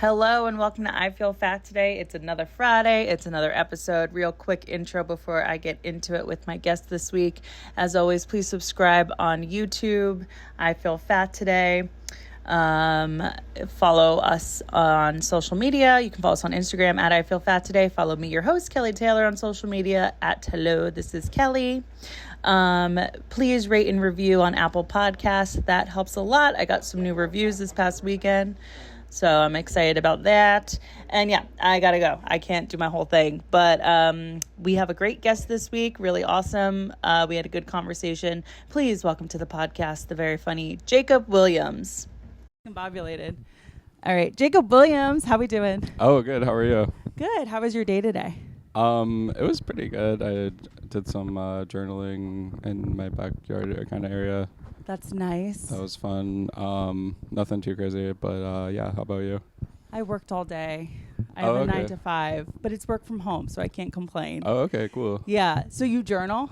Hello and welcome to I Feel Fat Today. It's another Friday. It's another episode. Real quick intro before I get into it with my guest this week. As always, please subscribe on YouTube. I Feel Fat Today. Follow us on social media. You can follow us on Instagram at I Feel Fat Today. Follow me, your host, Kelly Taylor, on social media at Hello, This is Kelly. Please rate and review on Apple Podcasts. That helps a lot. I got some new reviews this past weekend, so I'm excited about that. And yeah, I gotta go. I can't do my whole thing, but we have a great guest this week. Really awesome. We had a good conversation. Please welcome to the podcast the very funny Jacob Williams. Combobulated. All right, Jacob Williams, how we doing? Oh, good. How are you? Good. How was your day today? It was pretty good. I did some journaling in my backyard kind of area. That's nice. That was fun. Nothing too crazy, but yeah. How about you? I worked all day. I have a 9 to 5, but it's work from home, so I can't complain. Oh, okay, cool. Yeah. So you journal?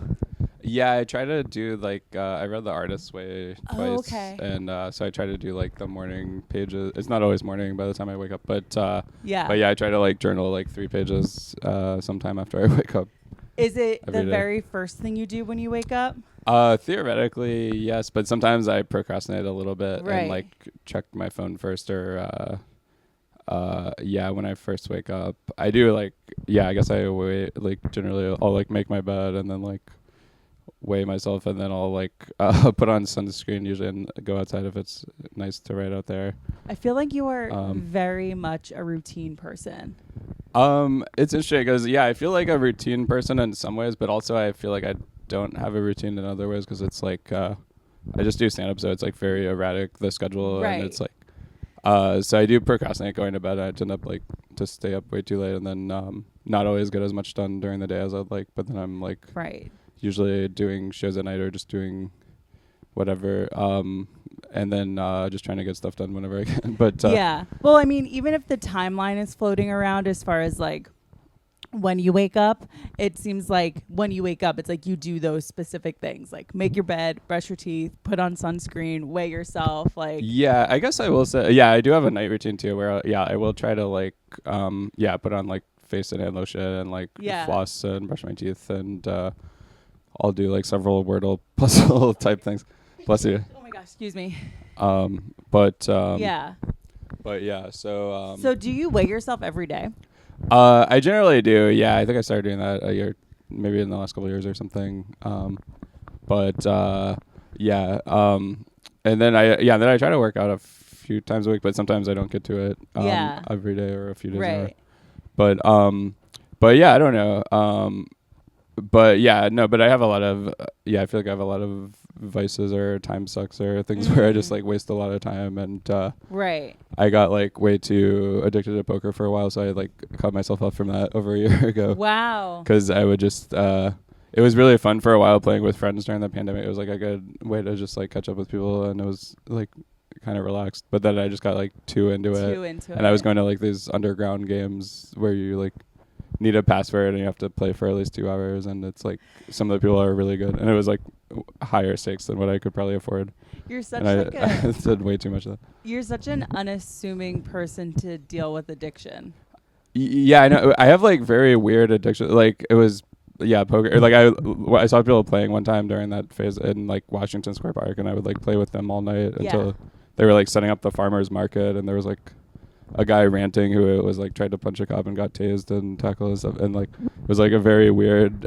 Yeah, I try to do I read The Artist's Way twice. Oh, okay. And so I try to do the morning pages. It's not always morning by the time I wake up, but yeah. But yeah, I try to journal 3 pages sometime after I wake up. Is it the day. very first thing you do when you wake up? Theoretically, yes, but sometimes I procrastinate a little bit Right. and check my phone first or when I first wake up. I do I guess I wait generally I'll make my bed and then weigh myself and then I'll put on sunscreen usually and go outside if it's nice to write out there. I feel like you are very much a routine person. It's interesting because I feel like a routine person in some ways, but also I feel like I don't have a routine in other ways because it's I just do stand up, so it's very erratic, the schedule. Right. And it's so I do procrastinate going to bed. I end up to stay up way too late and then not always get as much done during the day as I'd like, but then I'm right. usually doing shows at night or just doing whatever and then just trying to get stuff done whenever I can. But yeah. Well, I mean, even if the timeline is floating around as far as when you wake up, it seems like when you wake up, it's you do those specific things, make your bed, brush your teeth, put on sunscreen, weigh yourself. Yeah, I guess I will say, I do have a night routine too where, I will try to put on face and hand lotion and floss and brush my teeth and I'll do several Wordle puzzle type things. Bless you. Oh my gosh, excuse me. Yeah. But yeah, so. So do you weigh yourself every day? I generally do. Yeah, I think I started doing that a year, maybe in the last couple of years or something. And then I try to work out a few times a week, but sometimes I don't get to it every day or a few days. Right. But yeah, I don't know. But I have a lot of I feel like I have a lot of vices or time sucks or things where I just waste a lot of time and right. I got way too addicted to poker for a while, so I cut myself off from that over a year ago. Wow. Because I would just it was really fun for a while playing with friends during the pandemic. It was a good way to just catch up with people and it was kind of relaxed. But then I just got too into it. And I was going to these underground games where you need a password and you have to play for at least 2 hours and it's some of the people are really good and it was higher stakes than what I could probably afford. You're such and I did way too much of that. You're such an unassuming person to deal with addiction. Yeah, I know. I have very weird addiction. It was poker. I saw people playing one time during that phase in Washington Square Park and I would play with them all night until they were setting up the farmers market and there was a guy ranting who was tried to punch a cop and got tased and tackled and stuff and it was a very weird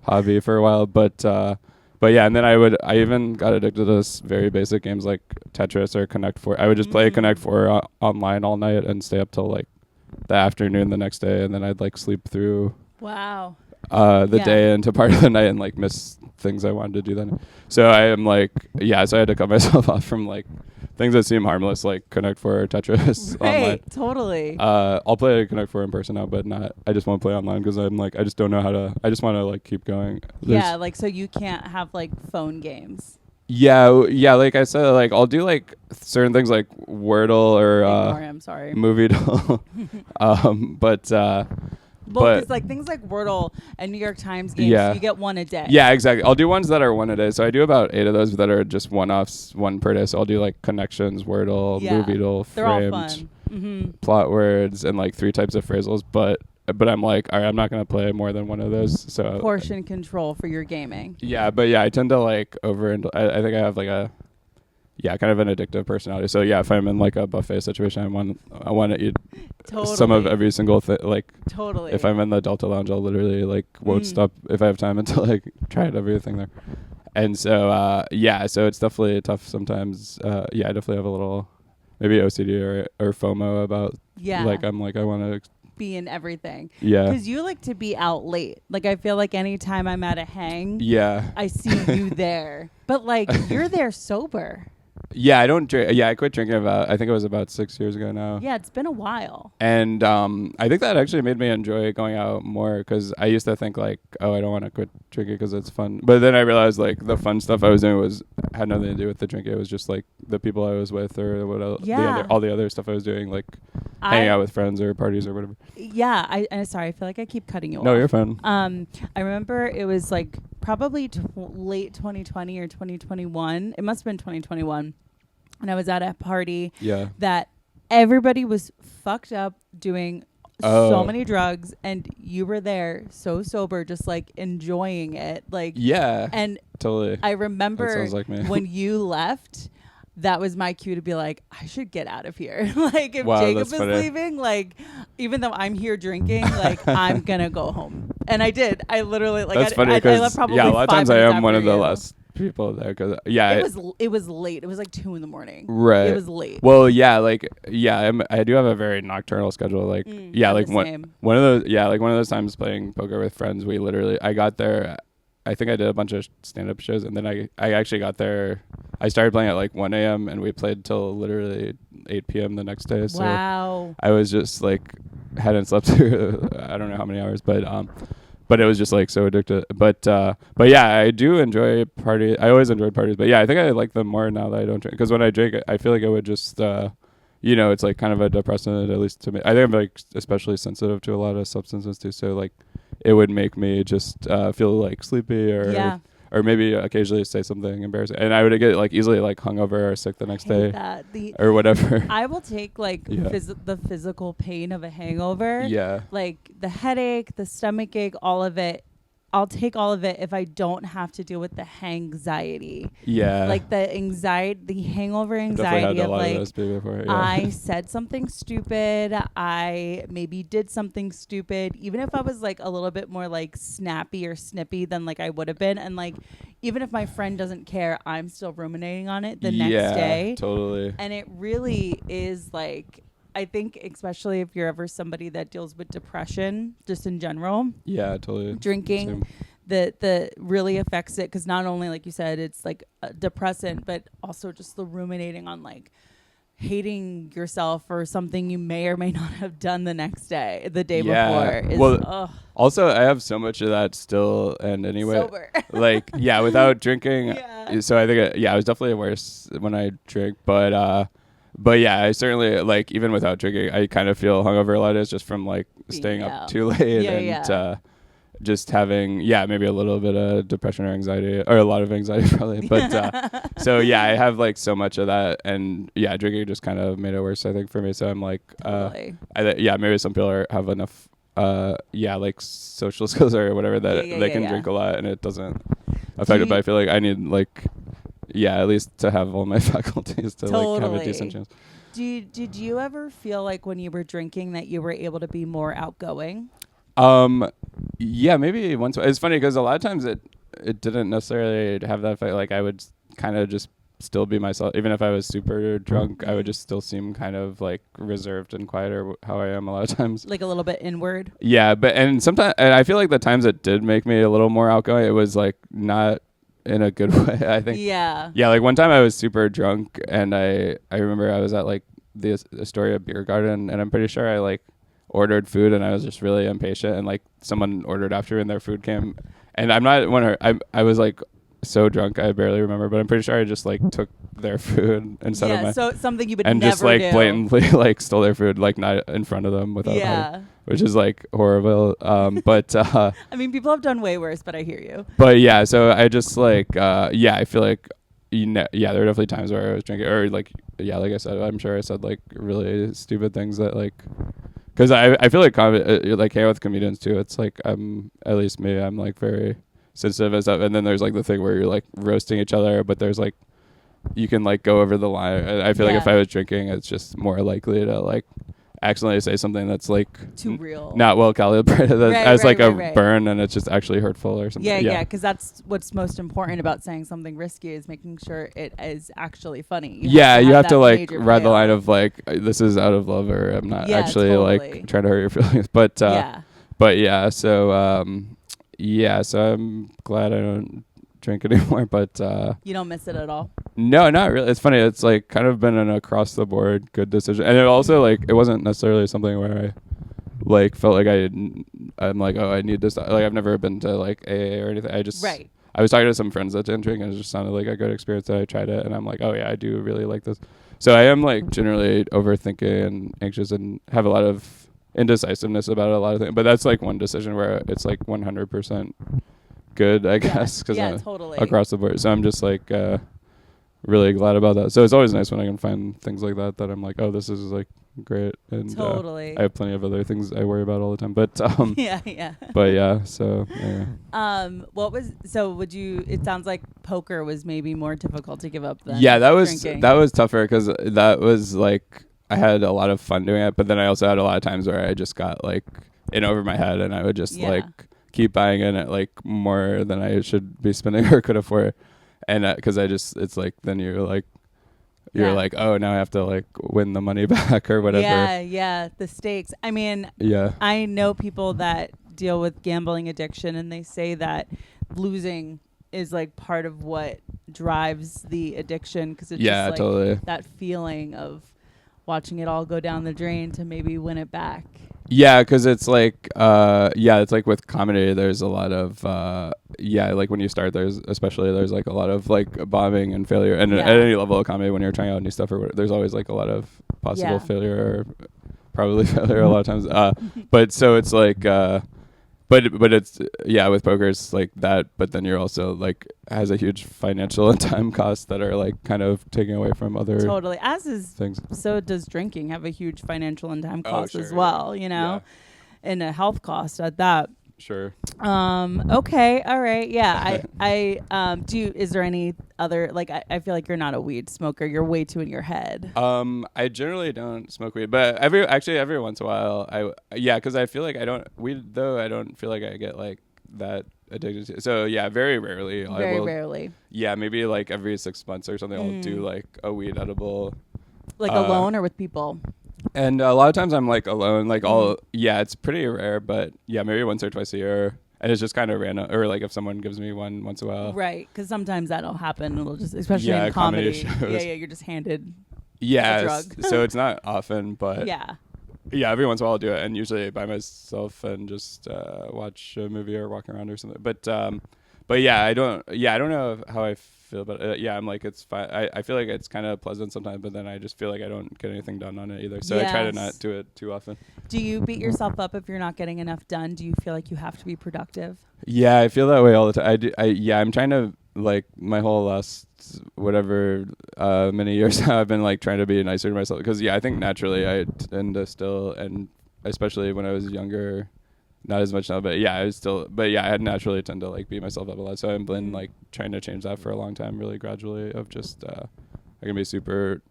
hobby for a while but yeah, and then I even got addicted to this very basic games like Tetris or Connect 4. I would just play Connect 4 online all night and stay up till the afternoon the next day and then I'd sleep through wow the day into part of the night and miss things I wanted to do then. So I am so I had to cut myself off from things that seem harmless like Connect 4 or Tetris right, online. Totally. I'll play Connect 4 in person now, but I just won't play online because I'm I just don't know how to. I just want to keep going. So you can't have phone games. Yeah, like I said, I'll do certain things like Wordle or Ignore him, sorry. Movie Doll. Well, because things like Wordle and New York Times games, you get one a day. Yeah, exactly. I'll do ones that are one a day. So I do about 8 of those that are just one-offs, one per day. So I'll do Connections, Wordle, Movie Doll, They're all Framed. fun. plot words and like 3 types of phrasals, but I'm like, all right, I'm not gonna play more than one of those. So portion control for your gaming. Yeah, but yeah, I tend to like I think I have like a kind of an addictive personality. So yeah, if I'm in like a buffet situation, I want to eat some of every single thing. Like if I'm in the Delta Lounge, I'll literally like won't stop if I have time until like try everything there. And so so it's definitely tough sometimes. I definitely have a little maybe OCD or FOMO about like I want to be in everything. Yeah. Because you like to be out late. Like I feel like anytime I'm at a hang, I see you there. But like you're there sober. Yeah, I don't drink. Yeah, I quit drinking I think it was about 6 years ago now. Yeah, it's been a while. And I think that actually made me enjoy going out more because I used to think like, oh, I don't want to quit drinking because it's fun. But then I realized like the fun stuff I was doing had nothing to do with the drinking. It was just like the people I was with or what else, all the other stuff I was doing, like hanging out with friends or parties or whatever. Yeah, I'm sorry. I feel like I keep cutting you off. No, you're fine. I remember it was like probably late 2020 or 2021. It must have been 2021. And I was at a party that everybody was fucked up doing so many drugs, and you were there so sober, just like enjoying it. Like and totally. I remember that sounds like me. when you left, that was my cue to be like, I should get out of here. Like if Jacob is leaving, like even though I'm here drinking, like I'm gonna go home. And I did. I literally like that's funny because a lot of times I am one of the last people there because it was late. It was like 2 a.m. Right. It was late. Well, I do have a very nocturnal schedule. Like one of those times playing poker with friends, I got there. I think I did a bunch of stand-up shows, and then I actually got there. I started playing at like 1 a.m. and we played till literally 8 p.m. the next day. So wow. I was just like hadn't slept through I don't know how many hours, but it was just like so addictive. But yeah, I do enjoy parties. I always enjoyed parties, but yeah, I think I like them more now that I don't drink. Because when I drink, I feel like it would just, it's like kind of a depressant, at least to me. I think I'm like especially sensitive to a lot of substances too. So like, it would make me just feel like sleepy or maybe occasionally say something embarrassing, and I would get like easily like hungover or sick the next day or whatever. I will take like the physical pain of a hangover, like the headache, the stomach ache, all of it. I'll take all of it if I don't have to deal with the hangxiety. Yeah. Like the anxiety, the hangover anxiety of like, I said something stupid. I maybe did something stupid. Even if I was like a little bit more like snappy or snippy than like I would have been. And like, even if my friend doesn't care, I'm still ruminating on it the next day. Totally. And it really is like, I think especially if you're ever somebody that deals with depression, just in general. Yeah, totally. Drinking, the really affects it because not only, like you said, it's like a depressant, but also just the ruminating on like hating yourself for something you may or may not have done the day before. Also, I have so much of that still, and anyway, sober. Like, without drinking. So I think, I was definitely worse when I drink, but yeah, I certainly, like, even without drinking, I kind of feel hungover a lot. It's just from, like, staying up too late and just having, maybe a little bit of depression or anxiety, or a lot of anxiety probably. But, so, I have, like, so much of that. And, drinking just kind of made it worse, I think, for me. So I'm like, maybe some people have enough, like, social skills or whatever that they can drink a lot and it doesn't affect it. But I feel like I need, like... at least to have all my faculties to like have a decent chance. Did you ever feel like when you were drinking that you were able to be more outgoing? Maybe once. It's funny because a lot of times it didn't necessarily have that effect. Like I would kind of just still be myself, even if I was super drunk. I would just still seem kind of like reserved and quiet, or how I am a lot of times. Like a little bit inward. Yeah, and sometimes, and I feel like the times it did make me a little more outgoing, it was like not in a good way, I think. Yeah, like one time I was super drunk and I remember I was at like the Astoria Beer Garden and I'm pretty sure I like ordered food and I was just really impatient and like someone ordered after and their food came and I was like so drunk I barely remember, but I'm pretty sure I just like took their food instead of my... so something you would and never just like do. Blatantly like stole their food, like not in front of them without which is like horrible. But I mean, people have done way worse, but I hear you. But so I just like I feel like yeah, there were definitely times where I was drinking, or like, yeah, like I said, I'm sure I said like really stupid things that like, because I feel like like hanging out with comedians too. It's like at least me, I'm like very sensitive and stuff. And then there's like the thing where you're like roasting each other, but there's like you can like go over the line. I feel like if I was drinking, it's just more likely to like accidentally say something that's like too real, not well calibrated as like a burn, and it's just actually hurtful or something. Yeah, because that's what's most important about saying something risky is making sure it is actually funny. You have to like ride the line of like this is out of love, or I'm not actually like trying to hurt your feelings. But yeah, so so I'm glad I don't drink anymore, but you don't miss it at all. No, not really. It's funny. It's like kind of been an across the board good decision, and it also like it wasn't necessarily something where I like felt like I'm like, oh, I need this. Like I've never been to like AA or anything. I was talking to some friends that didn't drink, and it just sounded like a good experience that I tried it, and I'm like, oh yeah, I do really like this. So I am like generally overthinking and anxious and have a lot of indecisiveness about a lot of things, but that's like one decision where it's like 100% good, I guess, because totally across the board. So I'm just like really glad about that. So it's always nice when I can find things like that I'm like, oh, this is like great. And I have plenty of other things I worry about all the time, but but yeah, so it sounds like poker was maybe more difficult to give up than drinking. That was tougher because that was like I had a lot of fun doing it, but then I also had a lot of times where I just got like in over my head, and I would just like keep buying in at like more than I should be spending or could afford. And because it's like then you're like oh, now I have to like win the money back or whatever. The stakes. I mean, I know people that deal with gambling addiction, and they say that losing is like part of what drives the addiction, because it's just like totally that feeling of watching it all go down the drain to maybe win it back. Yeah, because it's like it's like with comedy, there's a lot of like when you start, there's like a lot of like bombing and failure, and at any level of comedy, when you're trying out new stuff or whatever, there's always like a lot of possible failure or probably failure a lot of times. But so it's like but it's with poker it's like that, but then you're also like has a huge financial and time costs that are like kind of taking away from other things. So does drinking have a huge financial and time cost as well, and a health cost at that. Sure. Okay. All right. Yeah. Is there any other, like, I feel like you're not a weed smoker. You're way too in your head. I generally don't smoke weed, but every once in a while because I feel like I don't feel like I get like that addicted to. So very rarely. Rarely. Yeah. Maybe like every 6 months or something, I'll do like a weed edible. Like alone or with people? And a lot of times I'm like alone, like it's pretty rare, but maybe once or twice a year. And it's just kind of random, or like if someone gives me one once in a while. Right, because sometimes that'll happen. It'll just, especially in comedy. Shows. You're just handed a drug. So it's not often, but every once in a while I'll do it, and usually by myself and just watch a movie or walk around or something. But I don't know how I feel about it. I'm like, it's fine. I feel like it's kind of pleasant sometimes, but then I just feel like I don't get anything done on it either. So I try to not do it too often. Do you beat yourself up if you're not getting enough done? Do you feel like you have to be productive? Yeah, I feel that way all the time. I'm trying to, like, my whole last whatever many years now, I've been like trying to be nicer to myself, because I think naturally I tend to still, and especially when I was younger, not as much now, but I naturally tend to like beat myself up a lot. So I've been like trying to change that for a long time, really gradually, of just I can be super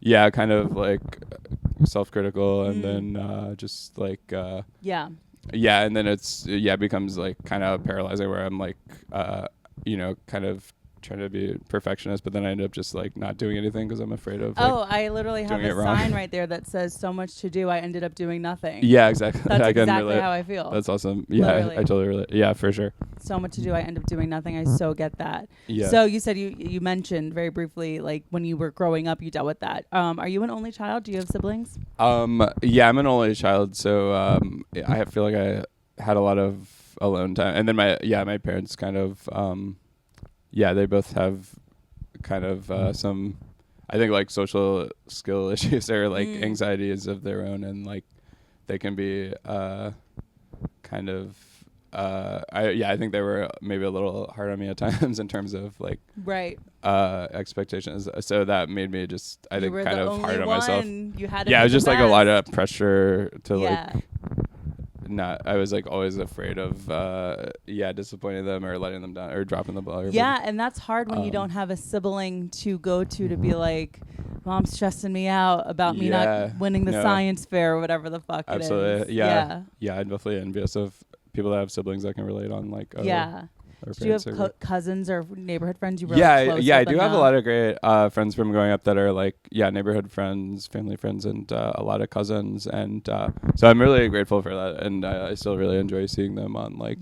kind of like self-critical, and then just like and then it's becomes like kind of paralyzing, where I'm like kind of trying to be perfectionist, but then I end up just like not doing anything because I'm afraid of I literally have a sign right there that says so much to do, I ended up doing nothing. Exactly. That's exactly how I feel. That's awesome. I totally relate. Yeah, for sure. So much to do, I end up doing nothing. I so get that. So you said you mentioned very briefly, like when you were growing up you dealt with that. Are you an only child? Do you have siblings? I'm an only child, so I feel like I had a lot of alone time, and then my parents kind of they both have kind of some, I think, like social skill issues or like anxieties of their own, and like they can be kind of I think they were maybe a little hard on me at times in terms of like right expectations. So that made me just I think kind of hard on myself. You had to yeah, be it was the just like a lot best. of pressure to Yeah. like not. I was like always afraid of disappointing them or letting them down or dropping the ball. Or Yeah, and that's hard when you don't have a sibling to go to be like, Mom's stressing me out about me not winning the science fair or whatever the fuck it is. Absolutely. Yeah. I'm definitely envious of people that have siblings that can relate on like. Yeah. Do you have cousins or neighborhood friends you were yeah, close yeah, I with do have now? a lot of great friends from growing up that are like, neighborhood friends, family friends, and a lot of cousins. And so I'm really grateful for that. And I still really enjoy seeing them on like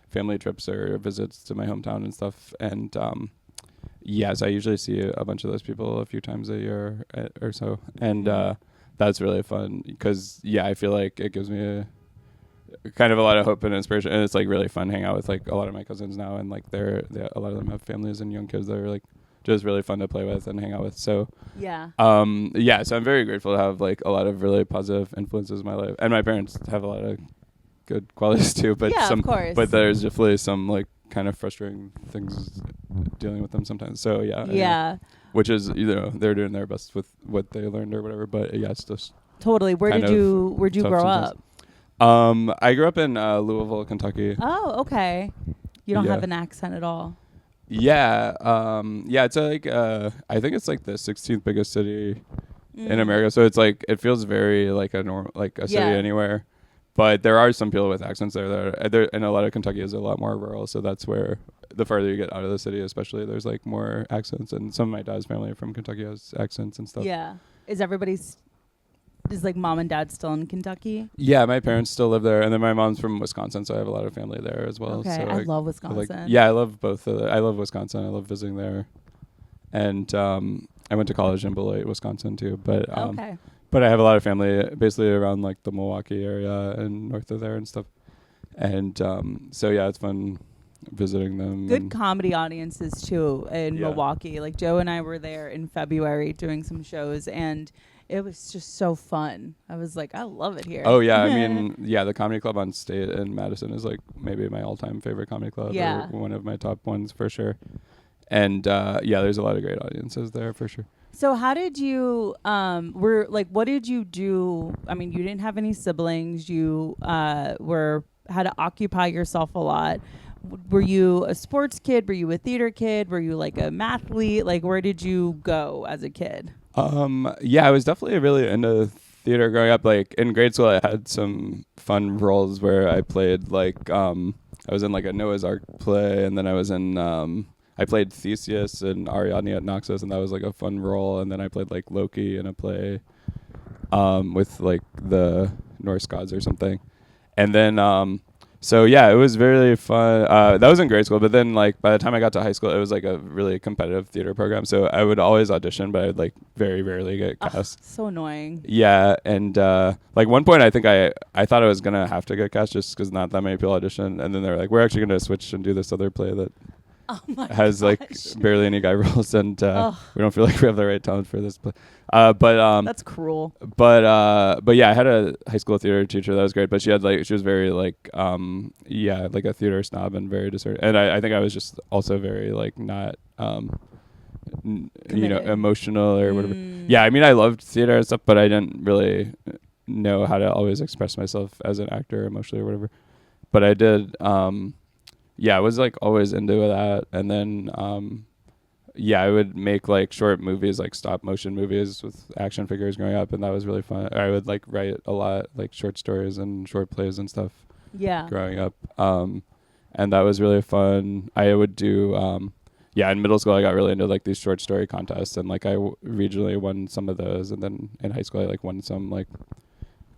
family trips or visits to my hometown and stuff. And so I usually see a bunch of those people a few times a year or so. And that's really fun because, I feel like it gives me kind of a lot of hope and inspiration, and it's like really fun hanging out with like a lot of my cousins now, and like they're a lot of them have families and young kids that are like just really fun to play with and hang out with. So so I'm very grateful to have like a lot of really positive influences in my life, and my parents have a lot of good qualities too, but of course. but there's definitely some like kind of frustrating things dealing with them sometimes. So which is they're doing their best with what they learned or whatever, but it's just totally. Where'd you grow up? I grew up in Louisville, Kentucky. Oh, okay. You don't have an accent at all. Yeah. It's like I think it's like the 16th biggest city in America. So it's like it feels very like a normal like a city anywhere. But there are some people with accents there and a lot of Kentucky is a lot more rural. So that's where the farther you get out of the city, especially, there's like more accents. And some of my dad's family from Kentucky has accents and stuff. Yeah. Is like mom and dad still in Kentucky? Yeah, my parents still live there, and then my mom's from Wisconsin, so I have a lot of family there as well. Okay, so I love Wisconsin. I love both. I love Wisconsin. I love visiting there, and I went to college in Beloit, Wisconsin too. But but I have a lot of family basically around like the Milwaukee area and north of there and stuff, and it's fun visiting them. Good comedy audiences too in Milwaukee. Like Joe and I were there in February doing some shows, and it was just so fun. I was like, I love it here. Oh yeah, I mean, the Comedy Club on State in Madison is like maybe my all-time favorite comedy club. Yeah, or one of my top ones for sure. And there's a lot of great audiences there for sure. So how did you what did you do? I mean, you didn't have any siblings. You had to occupy yourself a lot. Were you a sports kid? Were you a theater kid? Were you like a mathlete? Like, where did you go as a kid? I was definitely really into theater growing up. Like in grade school, I had some fun roles where I played like I was in like a Noah's Ark play, and then I was in I played Theseus and Ariadne at Naxos, and that was like a fun role. And then I played like Loki in a play with like the Norse gods or something. And then it was really fun. That was in grade school, but then like by the time I got to high school, it was like a really competitive theater program. So I would always audition, but I'd like very rarely get cast. So annoying. Yeah, and like one point I think I thought I was gonna have to get cast just because not that many people audition, and then they're like, we're actually gonna switch and do this other play that has like barely any guy roles, and we don't feel like we have the right talent for this play. But that's cruel. But I had a high school theater teacher that was great, but she was very like like a theater snob and very discerning. And I think I was just also very like not emotional or whatever. Yeah, I mean I loved theater and stuff, but I didn't really know how to always express myself as an actor emotionally or whatever. But I did. I was like always into that, and then I would make like short movies, like stop motion movies with action figures growing up, and that was really fun. I would like write a lot, like short stories and short plays and stuff. Yeah. Growing up, and that was really fun. I would do, in middle school I got really into like these short story contests, and like I regionally won some of those, and then in high school I like won some like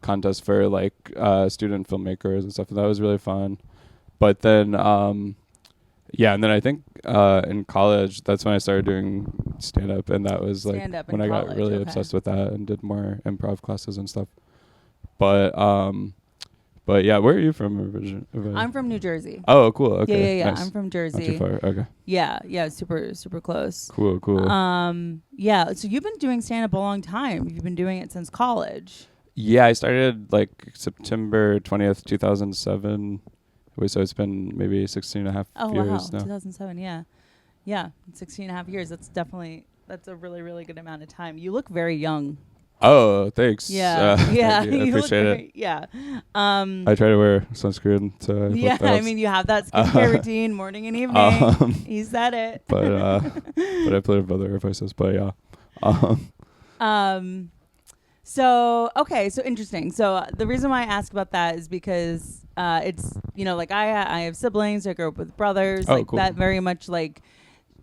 contests for like student filmmakers and stuff, and that was really fun. But then, and then I think in college, that's when I started doing stand-up, and that was like when I got really obsessed with that and did more improv classes and stuff. But where are you from originally? I'm from New Jersey. Oh, cool. Okay. Yeah. Nice. I'm from Jersey. Not too far. Okay. Yeah, super, super close. Cool. So you've been doing stand-up a long time. You've been doing it since college. Yeah, I started like September 20th, 2007. So it's been maybe 16 and a half years now. 2007. Yeah, 16 and a half years. That's a really, really good amount of time. You look very young. Oh, thanks. Yeah. I appreciate it. Yeah. I try to wear sunscreen. So I mean, you have that skincare routine morning and evening. He said it. But I played with other voices. But yeah. So interesting. So the reason why I ask about that is because it's, like I have siblings. I grew up with brothers. Cool. That very much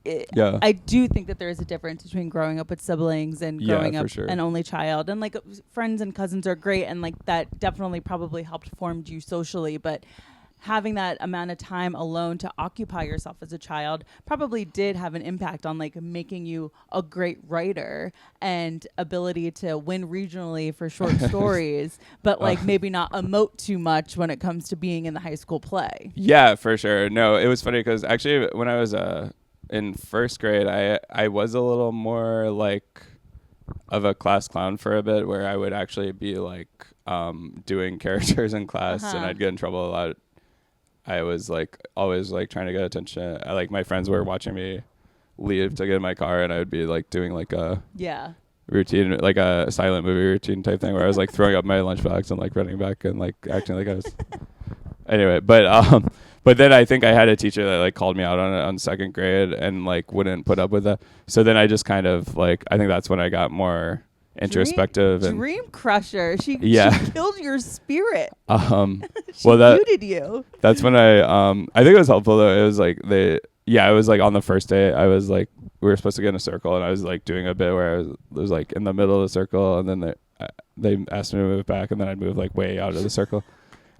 yeah. I do think that there is a difference between growing up with siblings and growing up sure. an only child. And friends and cousins are great, and that definitely probably helped form you socially. But having that amount of time alone to occupy yourself as a child probably did have an impact on making you a great writer and ability to win regionally for short stories, but maybe not emote too much when it comes to being in the high school play. Yeah, for sure. No, it was funny because actually when I was in first grade, I was a little more of a class clown for a bit, where I would actually be doing characters in class, and I'd get in trouble a lot. I was always trying to get attention. My friends were watching me leave to get in my car, and I would be doing a routine, a silent movie routine type thing, where I was throwing up my lunchbox and running back and acting like I was. Anyway, but then I think I had a teacher that called me out on it on second grade and wouldn't put up with that. So then I just kind of I think that's when I got more introspective. Dream crusher. She killed your spirit. She muted you. That's when I think it was helpful though. It was it was on the first day. I was we were supposed to get in a circle, and I was doing a bit where I was in the middle of the circle, and then they asked me to move back, and then I'd move way out of the circle.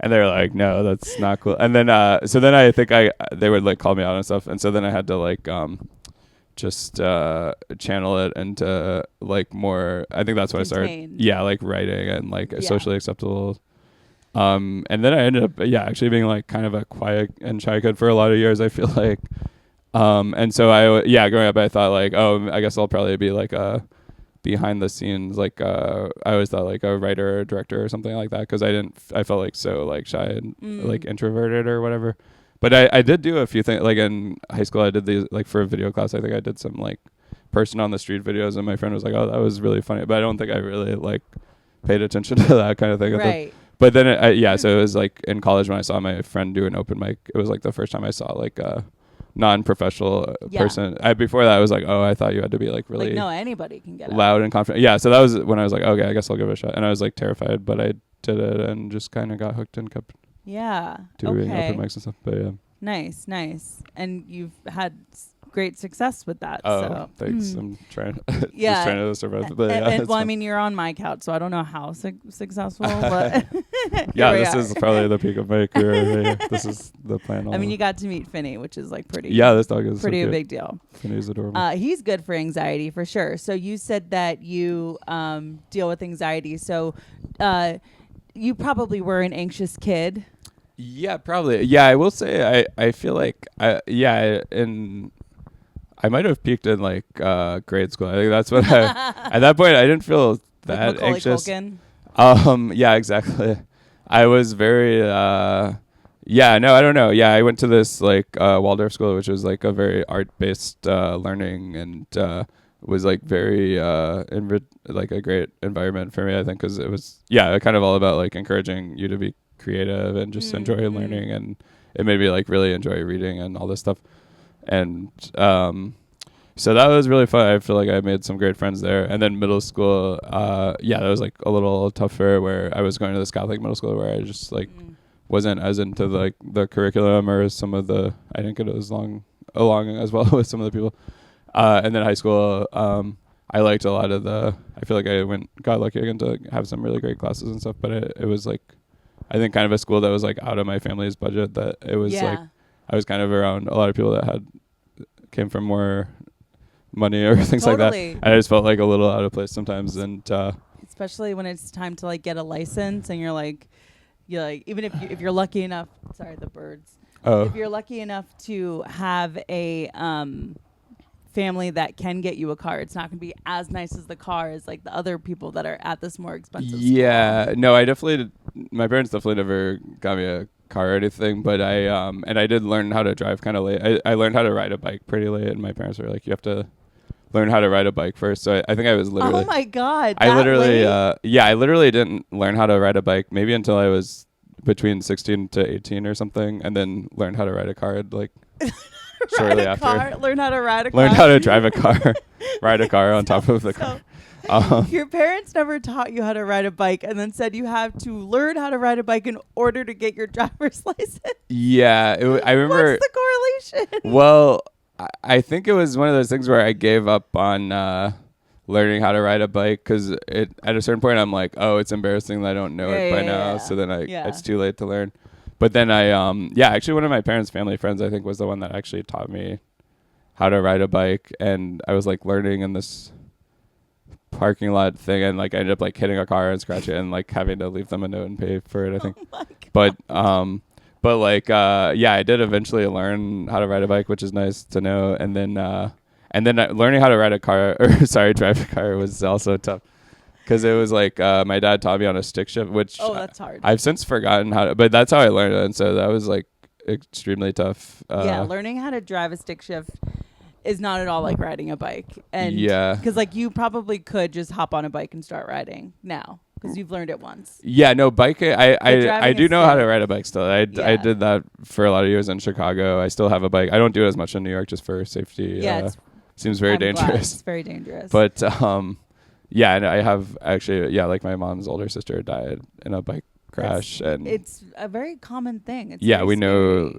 And they were like, no, that's not cool. And then, so then I think they would call me out and stuff. And so then I had to just channel it into more. I think that's when I started. Yeah, writing and socially acceptable. And then I ended up, actually being kind of a quiet and shy kid for a lot of years. I feel like. And so growing up, I thought I guess I'll probably be a behind the scenes, I always thought a writer or director or something like that, because I felt so shy and introverted or whatever. But I did do a few things in high school. I did these for a video class. I think I did some person on the street videos, and my friend was oh, that was really funny, but I don't think I really paid attention to that kind of thing. Right. But then so it was in college when I saw my friend do an open mic. It was the first time I saw non-professional person. Before that I was I thought you had to be really no, anybody can get loud and confident. Yeah, so that was when I was okay, I guess I'll give it a shot. And I was terrified, but I did it and just kind of got hooked and kept doing open mics and stuff. But yeah, nice. And you've had great success with that. Oh, thanks. I'm trying just trying to survive. But I mean, you're on my couch, so I don't know how successful, but this is probably the peak of my career. This is the plan. I mean, you got to meet Finney, which is pretty. Yeah, this dog is pretty so a big deal. Finney's adorable. He's good for anxiety for sure. So you said that you deal with anxiety. So you probably were an anxious kid. Yeah, probably. Yeah, I will say I feel I might have peaked in grade school. I think that's when at that point I didn't feel that anxious. Culkin. Yeah, exactly. I was very I don't know. Yeah, I went to this Waldorf school, which was a very art-based learning, and was very a great environment for me, I think, because it was kind of all about encouraging you to be creative and just enjoy learning, and it made me really enjoy reading and all this stuff. And so that was really fun. I feel I made some great friends there. And then middle school, that was a little tougher, where I was going to this Catholic middle school where I just wasn't as into the curriculum or some of the, I didn't get as along as well with some of the people. And then high school, I liked a lot of I feel I got lucky again to have some really great classes and stuff, but it was I think kind of a school that was out of my family's budget, that it was I was kind of around a lot of people that came from more money or things like that. And I just felt a little out of place sometimes. And especially when it's time to get a license, and you're even if you're lucky enough, sorry, the birds. Oh. If you're lucky enough to have a family that can get you a car, it's not going to be as nice as the car as the other people that are at this more expensive school. No, my parents definitely never got me a car or anything, but and I did learn how to drive kind of late. I learned how to ride a bike pretty late, and my parents were like, you have to learn how to ride a bike first. So I think I was literally. Oh my God. I literally, I literally didn't learn how to ride a bike maybe until I was between 16 to 18 or something, and then learned how to ride a car like shortly after. Learn how to ride a car. Learned how to drive a car, ride a car on top of the car. Your parents never taught you how to ride a bike and then said you have to learn how to ride a bike in order to get your driver's license. Yeah, I remember. What's the correlation? Well, I think it was one of those things where I gave up on learning how to ride a bike because at a certain point I'm like, oh, it's embarrassing that I don't know it by now. So then it's too late to learn. But then actually one of my parents' family friends I think was the one that actually taught me how to ride a bike, and I was like learning in this parking lot thing, and like I ended up like hitting a car and scratching it and like having to leave them a note and pay for it, I think. Oh my God. But like I did eventually learn how to ride a bike, which is nice to know, and then learning how to ride a car drive a car was also tough because it was like my dad taught me on a stick shift, which that's hard. I've since forgotten how to, but that's how I learned it, and so that was like extremely tough. Learning how to drive a stick shift is not at all like riding a bike. And because like you probably could just hop on a bike and start riding now because you've learned it once. Yeah, no, biking. I do know how to ride a bike still. I did that for a lot of years in Chicago. I still have a bike. I don't do it as much in New York just for safety. Yeah, seems very dangerous. It's very dangerous. But and I have actually like my mom's older sister died in a bike crash, and it's a very common thing. It's we know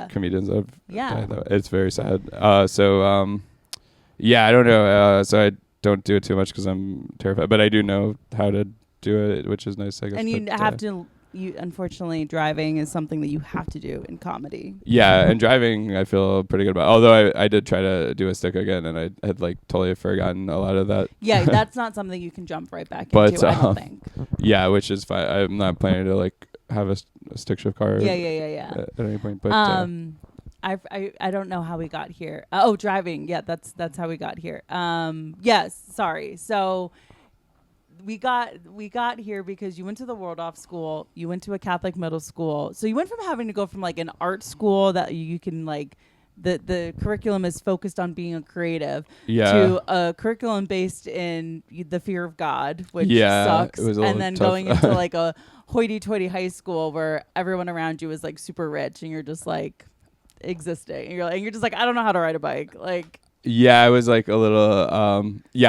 comedians have died though. It's very sad. I don't know. So I don't do it too much because I'm terrified, but I do know how to do it, which is nice, I guess. And you have to. Unfortunately, driving is something that you have to do in comedy. Yeah, and driving I feel pretty good about. Although I did try to do a stick again, and I had like totally forgotten a lot of that. Yeah, that's not something you can jump right back into, I don't think. Yeah, which is fine. I'm not planning to like have a stick shift car. Yeah. At any point, but I don't know how we got here. Driving. Yeah, that's how we got here. Yes, sorry. So we got here because you went to the Waldorf school. You went to a Catholic middle school. So you went from having to go from like an art school that you can like the curriculum is focused on being a creative to a curriculum based in the fear of God, which sucks. And then tough. Going into like a hoity-toity high school where everyone around you is like super rich and you're just like existing. And you're just like, I don't know how to ride a bike. Like. Yeah, I was like a little, I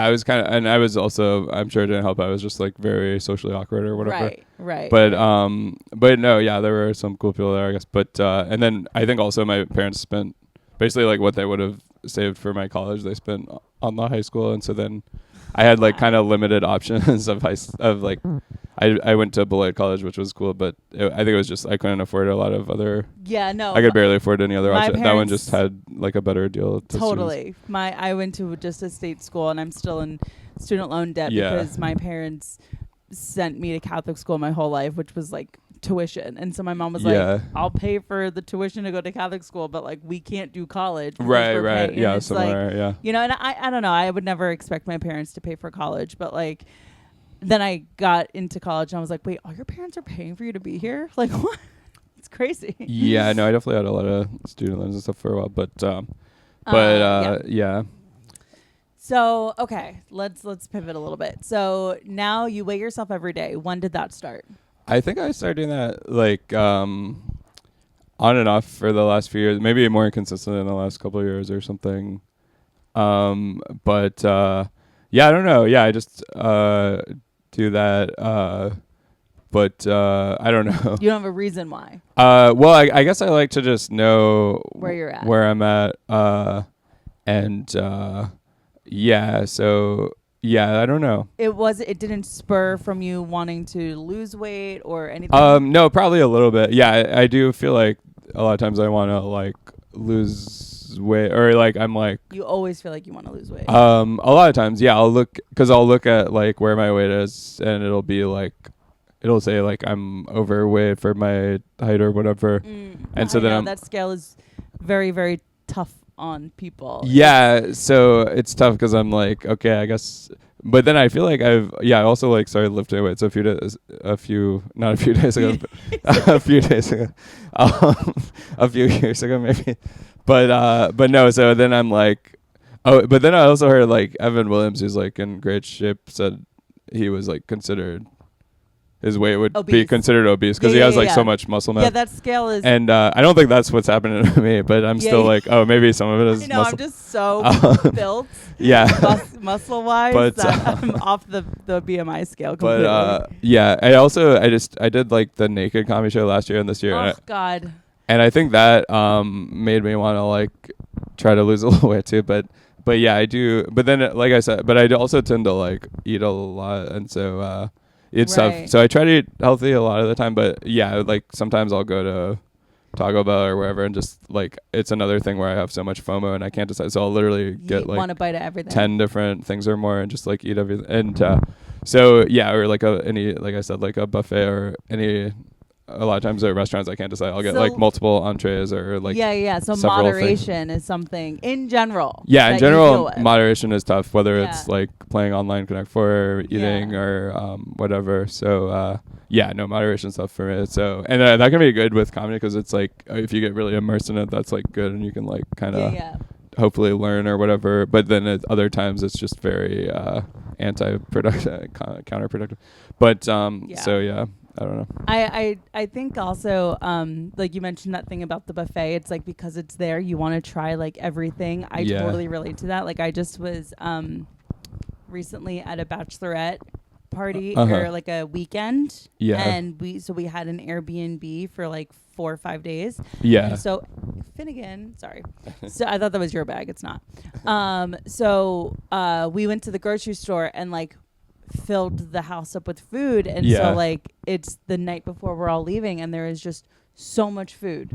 was kind of, and I was also, I'm sure it didn't help. I was just like very socially awkward or whatever. Right. But no, there were some cool people there, I guess. But, and then I think also my parents spent basically like what they would have saved for my college, they spent on the high school. And so then I had like kind of limited options of like, I went to Beloit College, which was cool, but I think it was just I couldn't afford a lot of other. Yeah, no. I could barely afford any other option. That one just had like a better deal. Totally. I went to just a state school, and I'm still in student loan debt because my parents sent me to Catholic school my whole life, which was like tuition. And so my mom was like, I'll pay for the tuition to go to Catholic school, but like we can't do college. Right. Yeah, somewhere. Like, yeah. You know, and I don't know. I would never expect my parents to pay for college, but like. Then I got into college and I was like, wait, all your parents are paying for you to be here? Like, what? It's crazy. Yeah, no, I definitely had a lot of student loans and stuff for a while, but yeah. So, okay, let's pivot a little bit. So now you weigh yourself every day. When did that start? I think I started doing that like on and off for the last few years, maybe more consistent in the last couple of years or something. Yeah, I don't know. Yeah, I just do that, but I don't know. You don't have a reason why. Well, I guess I like to just know where you're at, where I'm at, and so I don't know. It didn't spur from you wanting to lose weight or anything. No, probably a little bit. Yeah, I do feel like a lot of times I want to like lose weight, or like I'm like, you always feel like you want to lose weight. A lot of times, yeah, I'll look at like where my weight is, and it'll say like I'm overweight for my height or whatever, and so then that scale is very, very tough on people. Yeah, so it's tough because I'm like, okay, I guess but then I feel like I also like started lifting weights not a few days ago, but a few days ago, a few years ago maybe. But no, so then I'm like, oh, but then I also heard like Evan Williams, who's like in great shape, said he was like considered, his weight would be considered obese because he has like so much muscle mass. Yeah, that scale is. And I don't think that's what's happening to me, but I'm still like, oh, maybe some of it is. I know, muscle. I'm just so built. Yeah. Muscle wise, but I'm off the BMI scale completely. But yeah, I did like the Naked Comedy Show last year and this year. Oh God. And I think that made me want to like try to lose a little weight too, but yeah, I do. But then, like I said, but I also tend to like eat a lot, and so it's tough. So I try to eat healthy a lot of the time, but yeah, like sometimes I'll go to Taco Bell or wherever, and just like it's another thing where I have so much FOMO and I can't decide. So I'll literally get like want a bite of everything, 10 different things or more, and just like eat everything. And so yeah, or like like I said, like a buffet or any. A lot of times at restaurants I can't decide. I'll get like multiple entrees or like So moderation is something in general. Yeah, in general, moderation is tough. Whether it's like playing online Connect 4 or eating or whatever. So no, moderation stuff for me. So and that can be good with comedy because it's like if you get really immersed in it, that's like good and you can like kind of hopefully learn or whatever. But then at other times it's just very anti-productive, counterproductive. But so yeah. I don't know. I think also like you mentioned that thing about the buffet. It's like because it's there, you want to try like everything. I totally relate to that. Like I just was recently at a bachelorette party or like a weekend. Yeah. And we had an Airbnb for like 4 or 5 days. Yeah. And so Finnegan, sorry. So I thought that was your bag. It's not. So we went to the grocery store and like filled the house up with food, and so like it's the night before we're all leaving and there is just so much food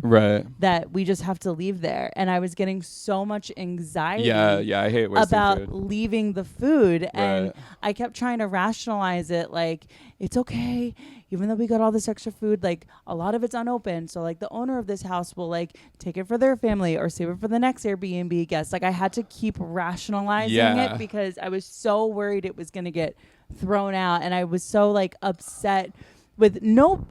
that we just have to leave there, and I was getting so much anxiety I hate wasting about food. Leaving the food and I kept trying to rationalize it like it's okay, even though we got all this extra food, like a lot of it's unopened, so like the owner of this house will like take it for their family or save it for the next Airbnb guest. Like I had to keep rationalizing it because I was so worried it was going to get thrown out, and I was so like upset with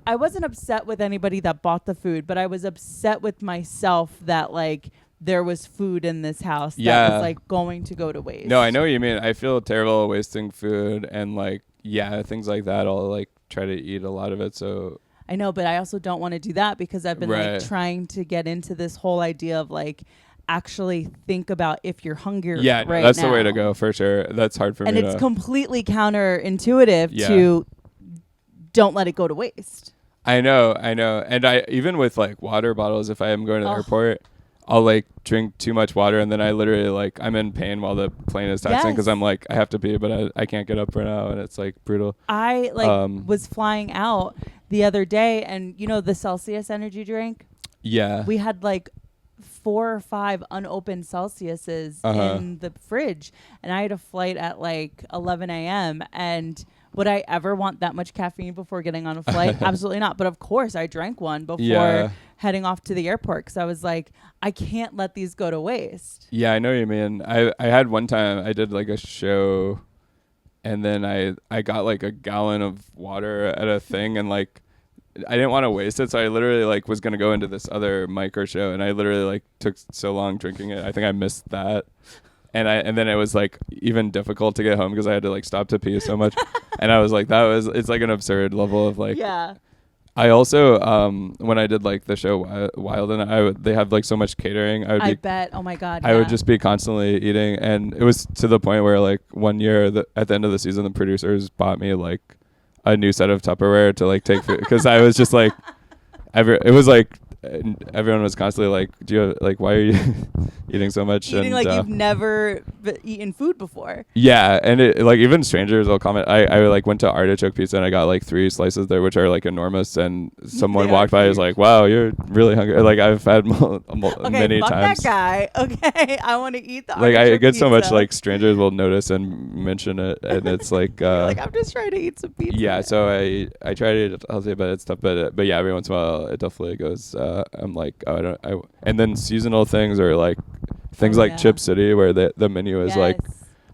I wasn't upset with anybody that bought the food, but I was upset with myself that like there was food in this house that was like going to go to waste. No, I know what you mean. I feel terrible wasting food, and like things like that. I'll like try to eat a lot of it. So I know, but I also don't want to do that because I've been like trying to get into this whole idea of like actually think about if you're hungry that's the way to go for sure. That's hard for me. And it's completely counterintuitive to don't let it go to waste. I know. And I even with like water bottles, if I am going to the airport, I'll like drink too much water, and then I literally like I'm in pain while the plane is taxiing because I'm like I have to pee, but I can't get up right now, and it's like brutal. I like was flying out the other day, and you know the Celsius energy drink? Yeah. We had like 4 or 5 unopened Celsiuses in the fridge, and I had a flight at like 11 a.m. and would I ever want that much caffeine before getting on a flight? Absolutely not. But of course I drank one before heading off to the airport because I was like, I can't let these go to waste. Yeah, I know what you mean. I had one time I did like a show, and then I got like a gallon of water at a thing, and like I didn't want to waste it, so I literally like was gonna go into this other micro show, and I literally like took so long drinking it. I think I missed that, and then it was like even difficult to get home because I had to like stop to pee so much, and I was like, it's like an absurd level of like. Yeah. I also when I did like the show Wild, and they have like so much catering. I bet. Oh my God. I would just be constantly eating, and it was to the point where like one year at the end of the season, the producers bought me like a new set of Tupperware to like take food because I was just like it was like everyone was constantly like, do you have, like, why are you eating so much? Eating like you've never eaten food before. Yeah, and it, like even strangers will comment. I like went to Artichoke Pizza and I got like 3 slices there, which are like enormous. And someone walked by and was like, "Wow, you're really hungry." Like I've had many fuck times. That guy. Okay, I want to eat the. Like I get so much like strangers will notice and mention it, and it's like. Like I'm just trying to eat some pizza. Yeah, so I try to eat healthy, but it's tough. But yeah, every once in a while it definitely goes. I'm like, and then seasonal things are like things like Chip City, where the menu is like,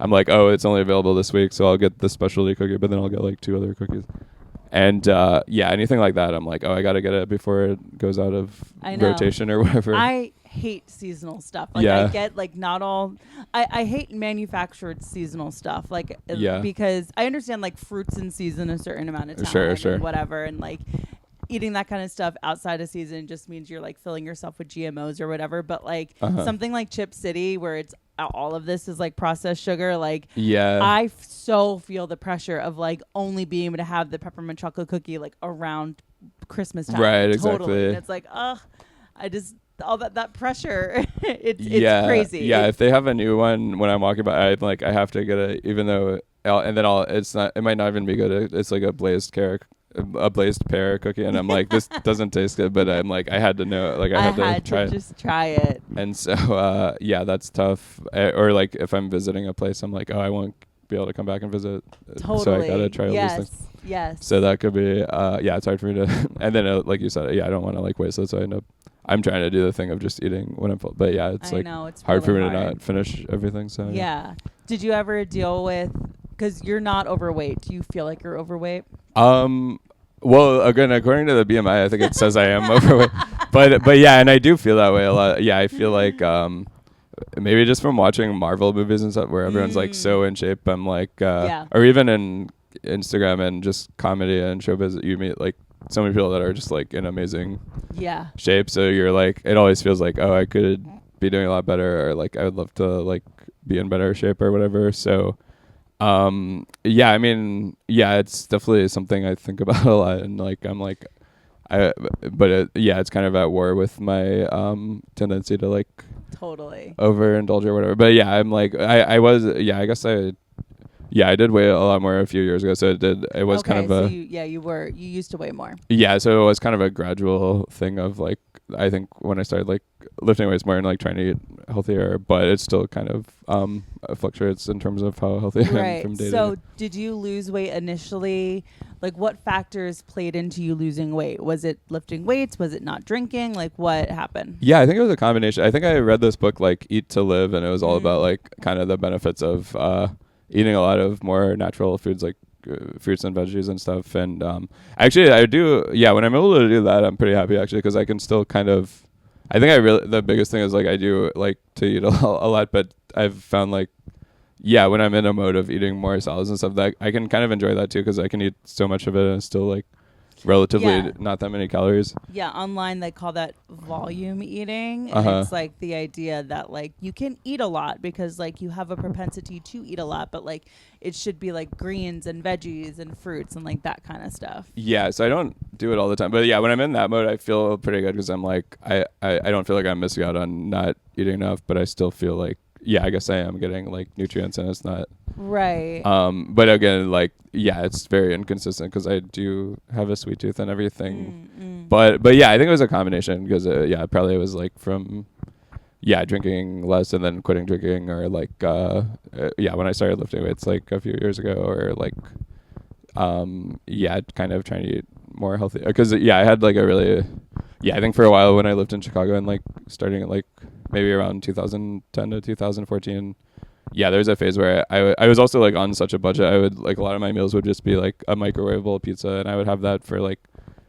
I'm like, oh, it's only available this week, so I'll get the specialty cookie, but then I'll get like 2 other cookies. And yeah, anything like that, I'm like, oh, I got to get it before it goes out of rotation or whatever. I hate seasonal stuff. Like, I get like not all. I hate manufactured seasonal stuff. Like, because I understand like fruits in season a certain amount of time, and whatever, and like eating that kind of stuff outside of season just means you're like filling yourself with GMOs or whatever. But like something like Chip City, where it's all of this is like processed sugar, like I so feel the pressure of like only being able to have the peppermint chocolate cookie like around Christmas time. Right, exactly. And it's like, I just all that pressure. it's crazy. Yeah, if they have a new one when I'm walking by, I have to get it, even though it might not even be good. It's like a blazed pear cookie, and I'm like, this doesn't taste good, but I'm like, I had to know, like I had to just try it. And so that's tough. Or like if I'm visiting a place, I'm like, oh, I won't be able to come back and visit, so I gotta try all these things. Yes. So that could be it's hard for me to and then like you said, I don't want to like waste it, so I'm trying to do the thing of just eating when I'm full, but it's like it's hard for me to not finish everything. So did you ever deal with, because you're not overweight, do you feel like you're overweight? Well, again, according to the BMI, I think it says I am overweight, but yeah, and I do feel that way a lot. Yeah, I feel like maybe just from watching Marvel movies and stuff where everyone's like so in shape. I'm like, or even in Instagram and just comedy and showbiz, you meet like so many people that are just like in amazing shape. So you're like, it always feels like, oh, I could be doing a lot better, or like I would love to like be in better shape or whatever. So I mean, it's definitely something I think about a lot, and like I'm like, it's kind of at war with my tendency to like totally overindulge or whatever. But I'm like, I guess I did weigh a lot more a few years ago, so it was kind of you used to weigh more. Yeah, so it was kind of a gradual thing of like, I think when I started like lifting weights more and like trying to eat healthier, but it still kind of fluctuates in terms of how healthy I am from day to day. So did you lose weight initially? Like, what factors played into you losing weight? Was it lifting weights? Was it not drinking? Like, what happened? Yeah, I think it was a combination. I think I read this book like Eat to Live, and it was all about like kind of the benefits of eating a lot of more natural foods, like fruits and veggies and stuff. And actually I do, when I'm able to do that, I'm pretty happy actually, because I can still kind of, I think the biggest thing is like I do like to eat a lot, but I've found like, when I'm in a mode of eating more salads and stuff, that I can kind of enjoy that too, because I can eat so much of it and still like relatively not that many calories. Yeah, online they call that volume eating, and it's like the idea that like you can eat a lot because like you have a propensity to eat a lot, but like it should be like greens and veggies and fruits and like that kind of stuff. Yeah, so I don't do it all the time, but when I'm in that mode, I feel pretty good, because I'm like I don't feel like I'm missing out on not eating enough, but I still feel like I guess I am getting like nutrients, and it's not right. But again, like it's very inconsistent because I do have a sweet tooth and everything. But I think it was a combination, because probably it was like from drinking less and then quitting drinking, or like when I started lifting weights like a few years ago, or like kind of trying to eat more healthy, because I had like a really I think for a while when I lived in Chicago and like starting at like maybe around 2010 to 2014, there was a phase where I was also like on such a budget. I would like, a lot of my meals would just be like a microwavable pizza, and I would have that for like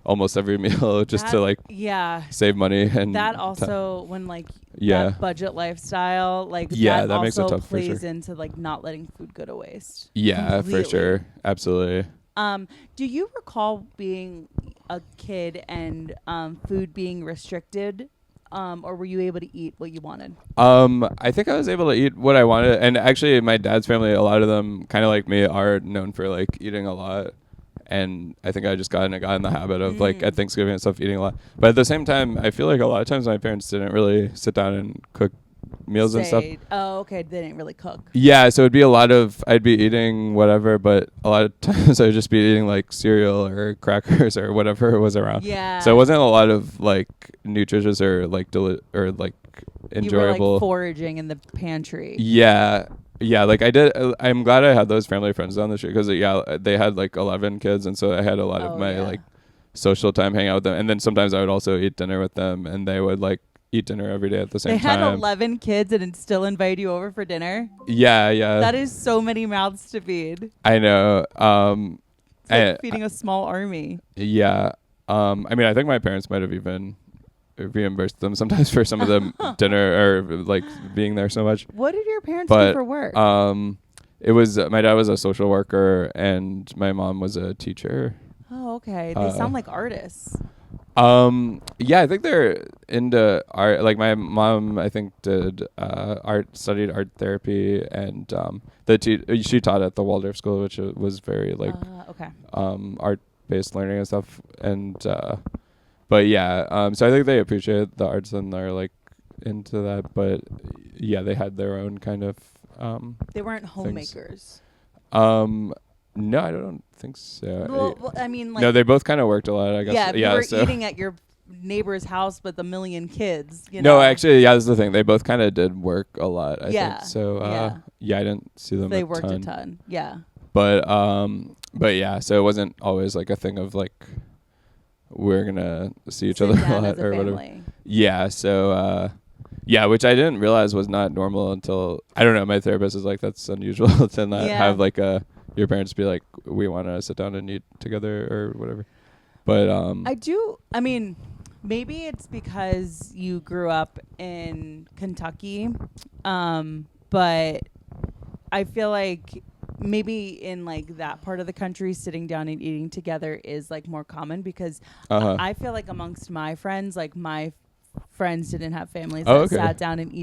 almost every meal, just to like save money. And that also when like that budget lifestyle, like that also makes it tough, plays into like not letting food go to waste. For sure, absolutely. Do you recall being a kid and food being restricted? Or were you able to eat what you wanted? I think I was able to eat what I wanted. And actually, my dad's family, a lot of them, kind of like me, are known for like eating a lot. And I think I just got in the habit of like at Thanksgiving and stuff, eating a lot. But at the same time, I feel like a lot of times my parents didn't really sit down and cook meals and stuff. Oh, okay. They didn't really cook. Yeah, so it'd be a lot of, I'd be eating whatever, but a lot of times I would just be eating like cereal or crackers or whatever was around. Yeah. So it wasn't a lot of like nutritious or like or like enjoyable. You were like foraging in the pantry. Yeah. Yeah, like I did. I'm glad I had those family friends down the street, because they had like 11 kids, and so I had a lot of my like social time hanging out with them. And then sometimes I would also eat dinner with them, and they would like eat dinner every day at the same They had time. 11 kids and still invite you over for dinner. Yeah. That is so many mouths to feed. I know. It's like feeding a small army. Yeah. I mean, I think my parents might have even reimbursed them sometimes for some of the dinner or like being there so much. What did your parents do for work? It was my dad was a social worker and my mom was a teacher. Oh, okay. They sound like artists. Yeah, I think they're into art. Like my mom, I think did studied art therapy, and she taught at the Waldorf School, which was very like art based learning and stuff. And but yeah, so I think they appreciate the arts and they're like into that. But yeah, they had their own kind of. They weren't homemakers. No, I don't think so. Well, I mean, like, no, they both kind of worked a lot, I guess. Yeah, if you were eating at your neighbor's house with a million kids. No, actually, yeah, that's the thing. They both kind of did work a lot, I think. So, yeah, I didn't see them They worked a ton, yeah. But yeah, so it wasn't always like a thing of like, we're going to see each other a lot or whatever. Yeah, so, yeah, which I didn't realize was not normal until, I don't know, my therapist is like, that's unusual to not have like your parents be like, we want to sit down and eat together or whatever. But I mean, maybe it's because you grew up in Kentucky, but I feel like maybe in like that part of the country, sitting down and eating together is like more common because I feel like amongst my friends, like my friends didn't have families that sat down and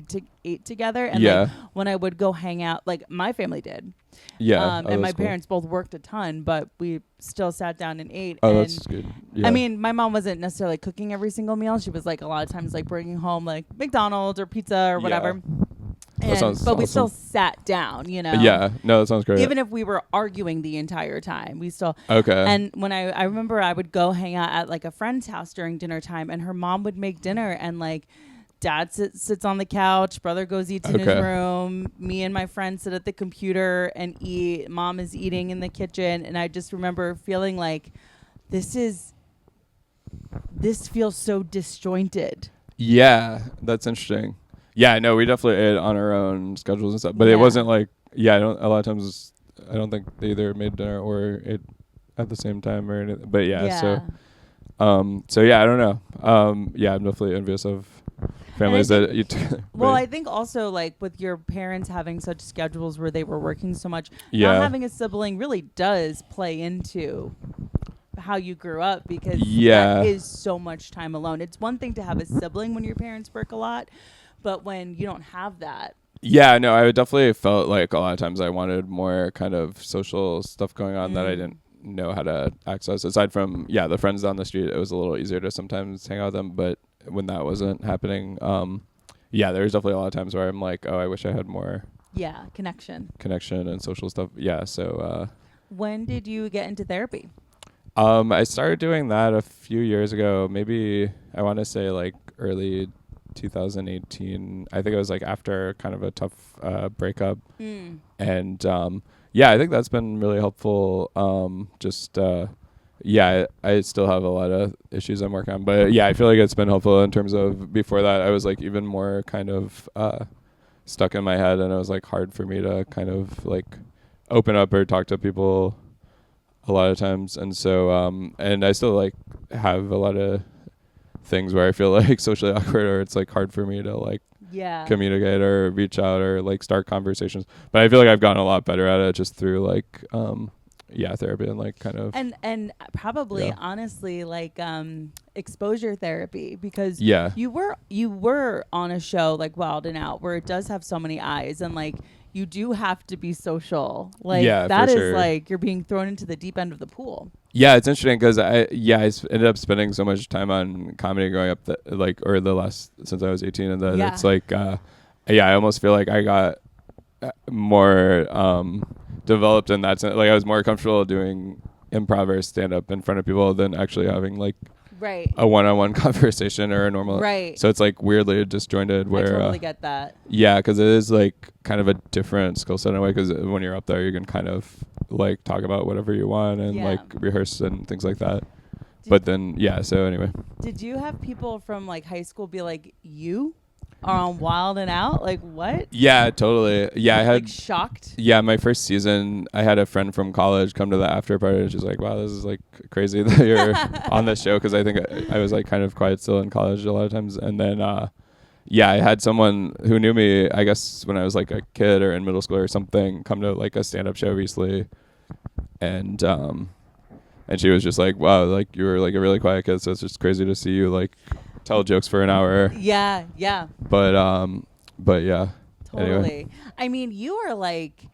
ate together, and like when I would go hang out, like my family did, and my parents both worked a ton, but we still sat down and ate. Oh, and that's good. I mean, my mom wasn't necessarily cooking every single meal. She was like a lot of times like bringing home like McDonald's or pizza or whatever. But we still sat down, you know. Yeah, no, that sounds great. Even if we were arguing the entire time, we still. Okay. And when I remember I would go hang out at like a friend's house during dinner time, and her mom would make dinner, and like dad sits on the couch, brother goes eats in his room, me and my friend sit at the computer and eat. Mom is eating in the kitchen, and I just remember feeling like this feels so disjointed. Yeah, that's interesting. Yeah, no, we definitely ate on our own schedules and stuff, but it wasn't like, a lot of times I don't think they either made dinner or ate at the same time or anything. But so yeah, I don't know. Yeah, I'm definitely envious of families that eat together. Well, I think also like with your parents having such schedules where they were working so much, not having a sibling really does play into how you grew up, because that is so much time alone. It's one thing to have a sibling when your parents work a lot, but when you don't have that. Yeah, no, I definitely felt like a lot of times I wanted more kind of social stuff going on that I didn't know how to access. Aside from, the friends down the street, it was a little easier to sometimes hang out with them. But when that wasn't happening, there was definitely a lot of times where I'm like, oh, I wish I had more. Yeah, connection and social stuff. Yeah, so. When did you get into therapy? I started doing that a few years ago. Maybe I want to say like early 2018. I think it was like after kind of a tough breakup. And I think that's been really helpful. I still have a lot of issues I'm working on, but I feel like it's been helpful in terms of, before that I was like even more kind of stuck in my head, and it was like hard for me to kind of like open up or talk to people a lot of times. And so and I still like have a lot of things where I feel like socially awkward, or it's like hard for me to like communicate or reach out or like start conversations. But I feel like I've gotten a lot better at it just through like therapy and like kind of and probably honestly like exposure therapy, because you were on a show like Wild and Out where it does have so many eyes, and like you do have to be social. Like that is like you're being thrown into the deep end of the pool. Yeah, it's interesting because I ended up spending so much time on comedy growing up since I was 18, and then it's like I almost feel like I got more developed in that sense. Like I was more comfortable doing improv or stand up in front of people than actually having like a one-on-one conversation or a normal. So it's like weirdly disjointed. Where I totally get that. Yeah, because it is like kind of a different skill set in a way. Because when you're up there, you can kind of like talk about whatever you want and like rehearse and things like that. But then, yeah, so anyway. Did you have people from like high school be like, you are on Wild and Out? Like, what? Yeah, totally. Yeah, I had like shocked. Yeah, my first season, I had a friend from college come to the after party, and she's like, "Wow, this is like crazy that you're on this show." Because I think I was like kind of quiet still in college a lot of times, and then yeah, I had someone who knew me, I guess when I was like a kid or in middle school or something, come to like a stand-up show recently, and she was just like, "Wow, like you were like a really quiet kid, so it's just crazy to see you like tell jokes for an hour." Yeah. But yeah. Totally. Anyway. I mean, you're like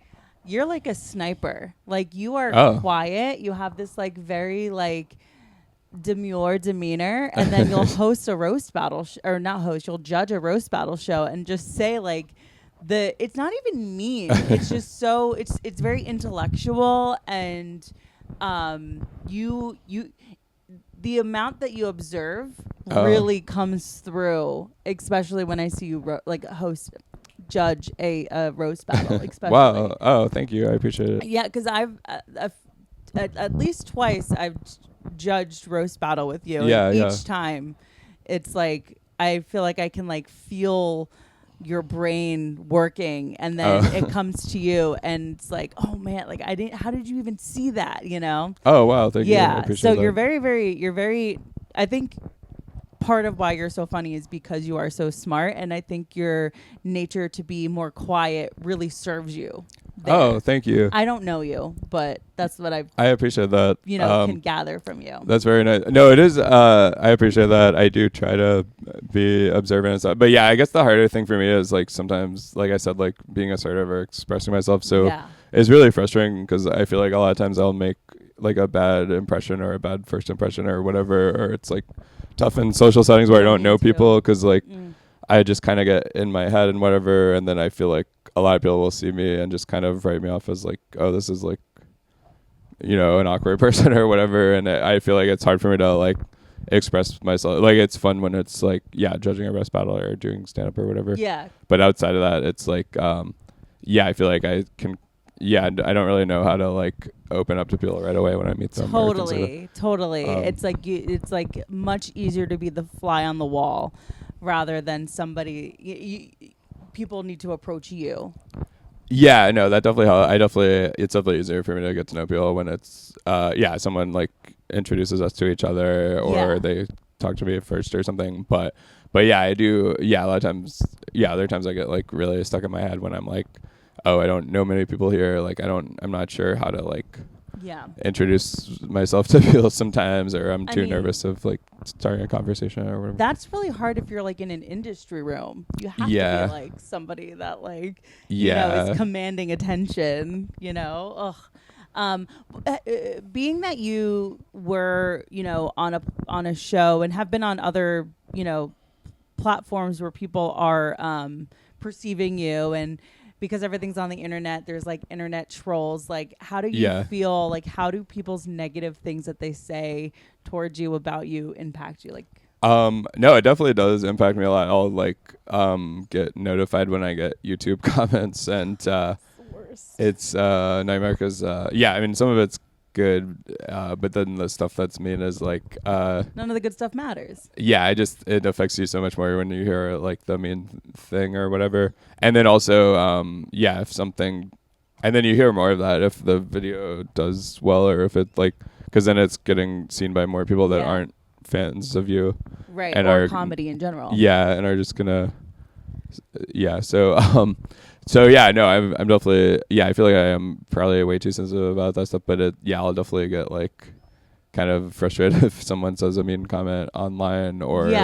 a sniper. Like you are quiet. You have this like very like demure demeanor, and then you'll host a roast battle or not host. You'll judge a roast battle show and just say like it's not even mean. It's just so it's very intellectual, and you the amount that you observe really comes through, especially when I see you judge a roast battle. Especially. Wow. Oh, thank you. I appreciate it. Yeah, because I've at least twice I've judged roast battle with you. Yeah, and each time, it's like I feel like I can like feel your brain working, and then it comes to you, and it's like, oh man, like I didn't. How did you even see that? You know? Oh wow, thank you. I Yeah. appreciate So that. you're very. I think part of why you're so funny is because you are so smart, and I think your nature to be more quiet really serves you. There. Oh, thank you. I don't know you, but that's what I appreciate that. can gather from you. That's very nice. No, it is. I appreciate that. I do try to be observant and stuff. But yeah, I guess the harder thing for me is like sometimes, like I said, like being assertive or expressing myself. So it's really frustrating because I feel like a lot of times I'll make like a bad impression or a bad first impression or whatever, or it's like tough in social settings where I don't know people because like I just kind of get in my head and whatever, and then I feel like a lot of people will see me and just kind of write me off as like, oh, this is like, you know, an awkward person or whatever, and I feel like it's hard for me to like express myself. Like it's fun when it's like, yeah, judging a roast battle or doing stand up or whatever. Yeah. But outside of that, it's like, yeah, I feel like I can. Yeah, I don't really know how to like open up to people right away when I meet them. Totally. It's like much easier to be the fly on the wall rather than somebody. People need to approach you. Yeah, no, that definitely helps. It's definitely easier for me to get to know people when it's someone like introduces us to each other or they talk to me first or something. But yeah, I do. Yeah, a lot of times. Yeah, other times I get like really stuck in my head when I'm like, oh, I don't know many people here. Like I'm not sure how to like introduce myself to people sometimes, or I'm too nervous of like starting a conversation or whatever. That's really hard if you're like in an industry room. You have to be like somebody that like you know is commanding attention, you know. Being that you were, you know, on a show and have been on other, you know, platforms where people are perceiving you, and because everything's on the internet, there's like internet trolls. Like, how do you feel? Like, how do people's negative things that they say towards you about you impact you? Like, no, it definitely does impact me a lot. I'll like get notified when I get YouTube comments, and it's nightmare because I mean some of it's good, but then the stuff that's mean is like none of the good stuff matters. Yeah, it affects you so much more when you hear like the mean thing or whatever. And then also if something, and then you hear more of that if the video does well, or if it like, because then it's getting seen by more people that aren't fans of you, right? And or comedy in general. Yeah, and are just gonna So yeah, no, I'm definitely, I feel like I am probably way too sensitive about that stuff, but I'll definitely get like kind of frustrated if someone says a mean comment online, or if it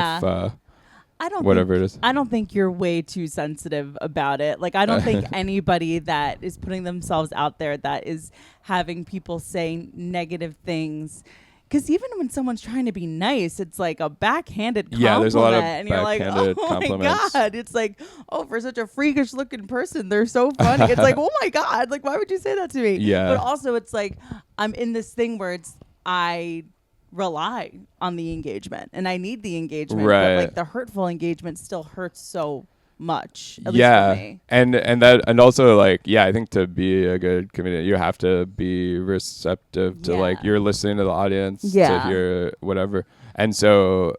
is. I don't think you're way too sensitive about it. Like, I don't think anybody that is putting themselves out there that is having people say negative things. Because even when someone's trying to be nice, it's like a backhanded compliment. Yeah, there's a lot of and you're like, oh compliments. My God. It's like, oh, for such a freakish looking person, they're so funny. It's like, oh my God, like, why would you say that to me? Yeah. But also it's like, I'm in this thing where I rely on the engagement and I need the engagement. Right. But like the hurtful engagement still hurts so much. At least for me. and also like I think to be a good comedian you have to be receptive to like you're listening to the audience to hear whatever. And so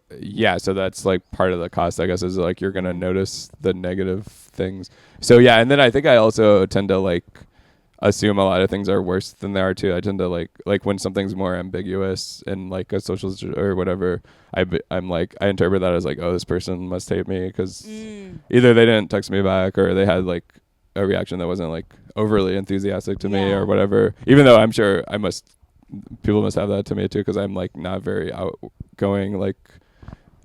so that's like part of the cost, I guess, is like you're gonna notice the negative things. So and then I think I also tend to like assume a lot of things are worse than they are too. I tend to like when something's more ambiguous and like a social or whatever, I'm like I interpret that as like, oh, this person must hate me because either they didn't text me back or they had like a reaction that wasn't like overly enthusiastic to me or whatever. Even though I'm sure people must have that to me too, because I'm like not very outgoing, like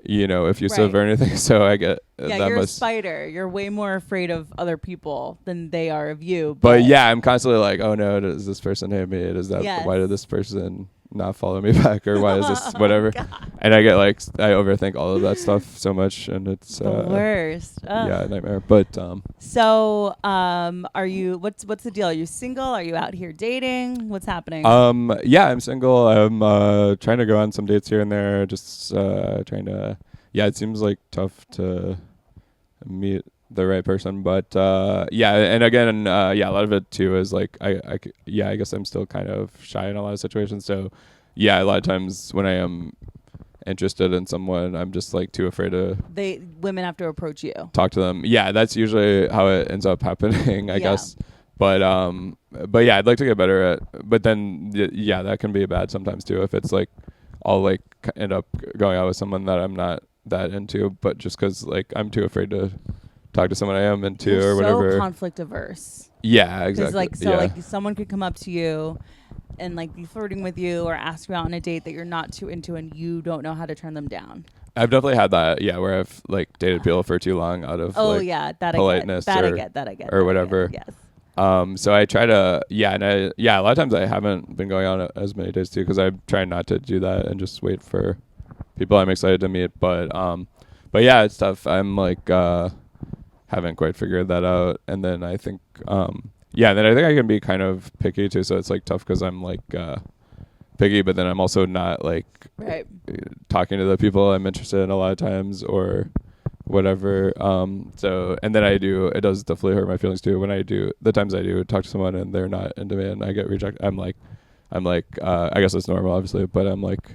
effusive or anything. So I get that you're a spider. You're way more afraid of other people than they are of you. But I'm constantly like, oh no, does this person hate me? Why did this person not follow me back, or why is this whatever? And I get like I overthink all of that stuff so much, and it's the worst. A nightmare. But so are you? What's the deal? Are you single? Are you out here dating? What's happening? I'm single. I'm trying to go on some dates here and there. Just trying to. It seems like tough to meet the right person, but and again a lot of it too is like I guess I'm still kind of shy in a lot of situations. So a lot of times when I am interested in someone, I'm just like too afraid to women have to approach you, talk to them. That's usually how it ends up happening, I guess. But I'd like to get better at, but then that can be bad sometimes too, if it's like I'll like end up going out with someone that I'm not that into, but just because like I'm too afraid to talk to someone I am into. You're or whatever. So conflict averse. Yeah, exactly. Like someone could come up to you and like be flirting with you or ask you out on a date that you're not too into, and you don't know how to turn them down. I've definitely had that. Where I've like dated people for too long out of politeness or whatever. Yes. So I try to, and a lot of times I haven't been going on as many dates too, because I'm trying not to do that and just wait for people I'm excited to meet. But it's tough. I'm like, haven't quite figured that out. And then I think, and then I think I can be kind of picky too. So it's like tough because I'm like, picky, but then I'm also not like talking to the people I'm interested in a lot of times or whatever. So, and then it does definitely hurt my feelings too when the times I do talk to someone and they're not into me and I get rejected. I'm like, I guess it's normal obviously, but I'm like,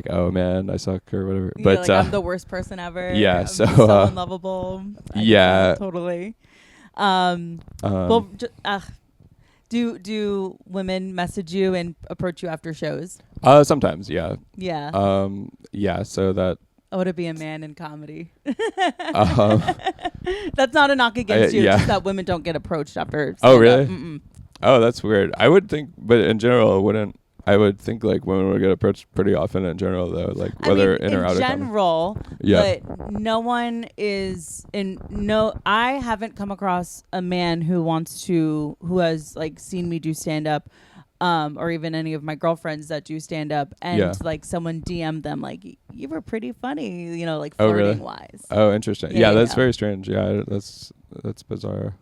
oh man, I suck or whatever. You're but like, I'm the worst person ever. Yeah. I'm so unlovable. Totally. Do women message you and approach you after shows? Sometimes. Yeah. So that. I want to be a man in comedy. That's not a knock against you. Just that women don't get approached after. Oh, really? Mm-mm. Oh, that's weird. I would think, but in general, I would think like women would get approached pretty often in general, though, like whether in or out of general. But no one is I haven't come across a man who has like seen me do stand up. Or even any of my girlfriends that do stand up, and like someone DM'd them like, you were pretty funny, like flirting wise. Oh, interesting. Yeah, that's very strange. Yeah, that's bizarre.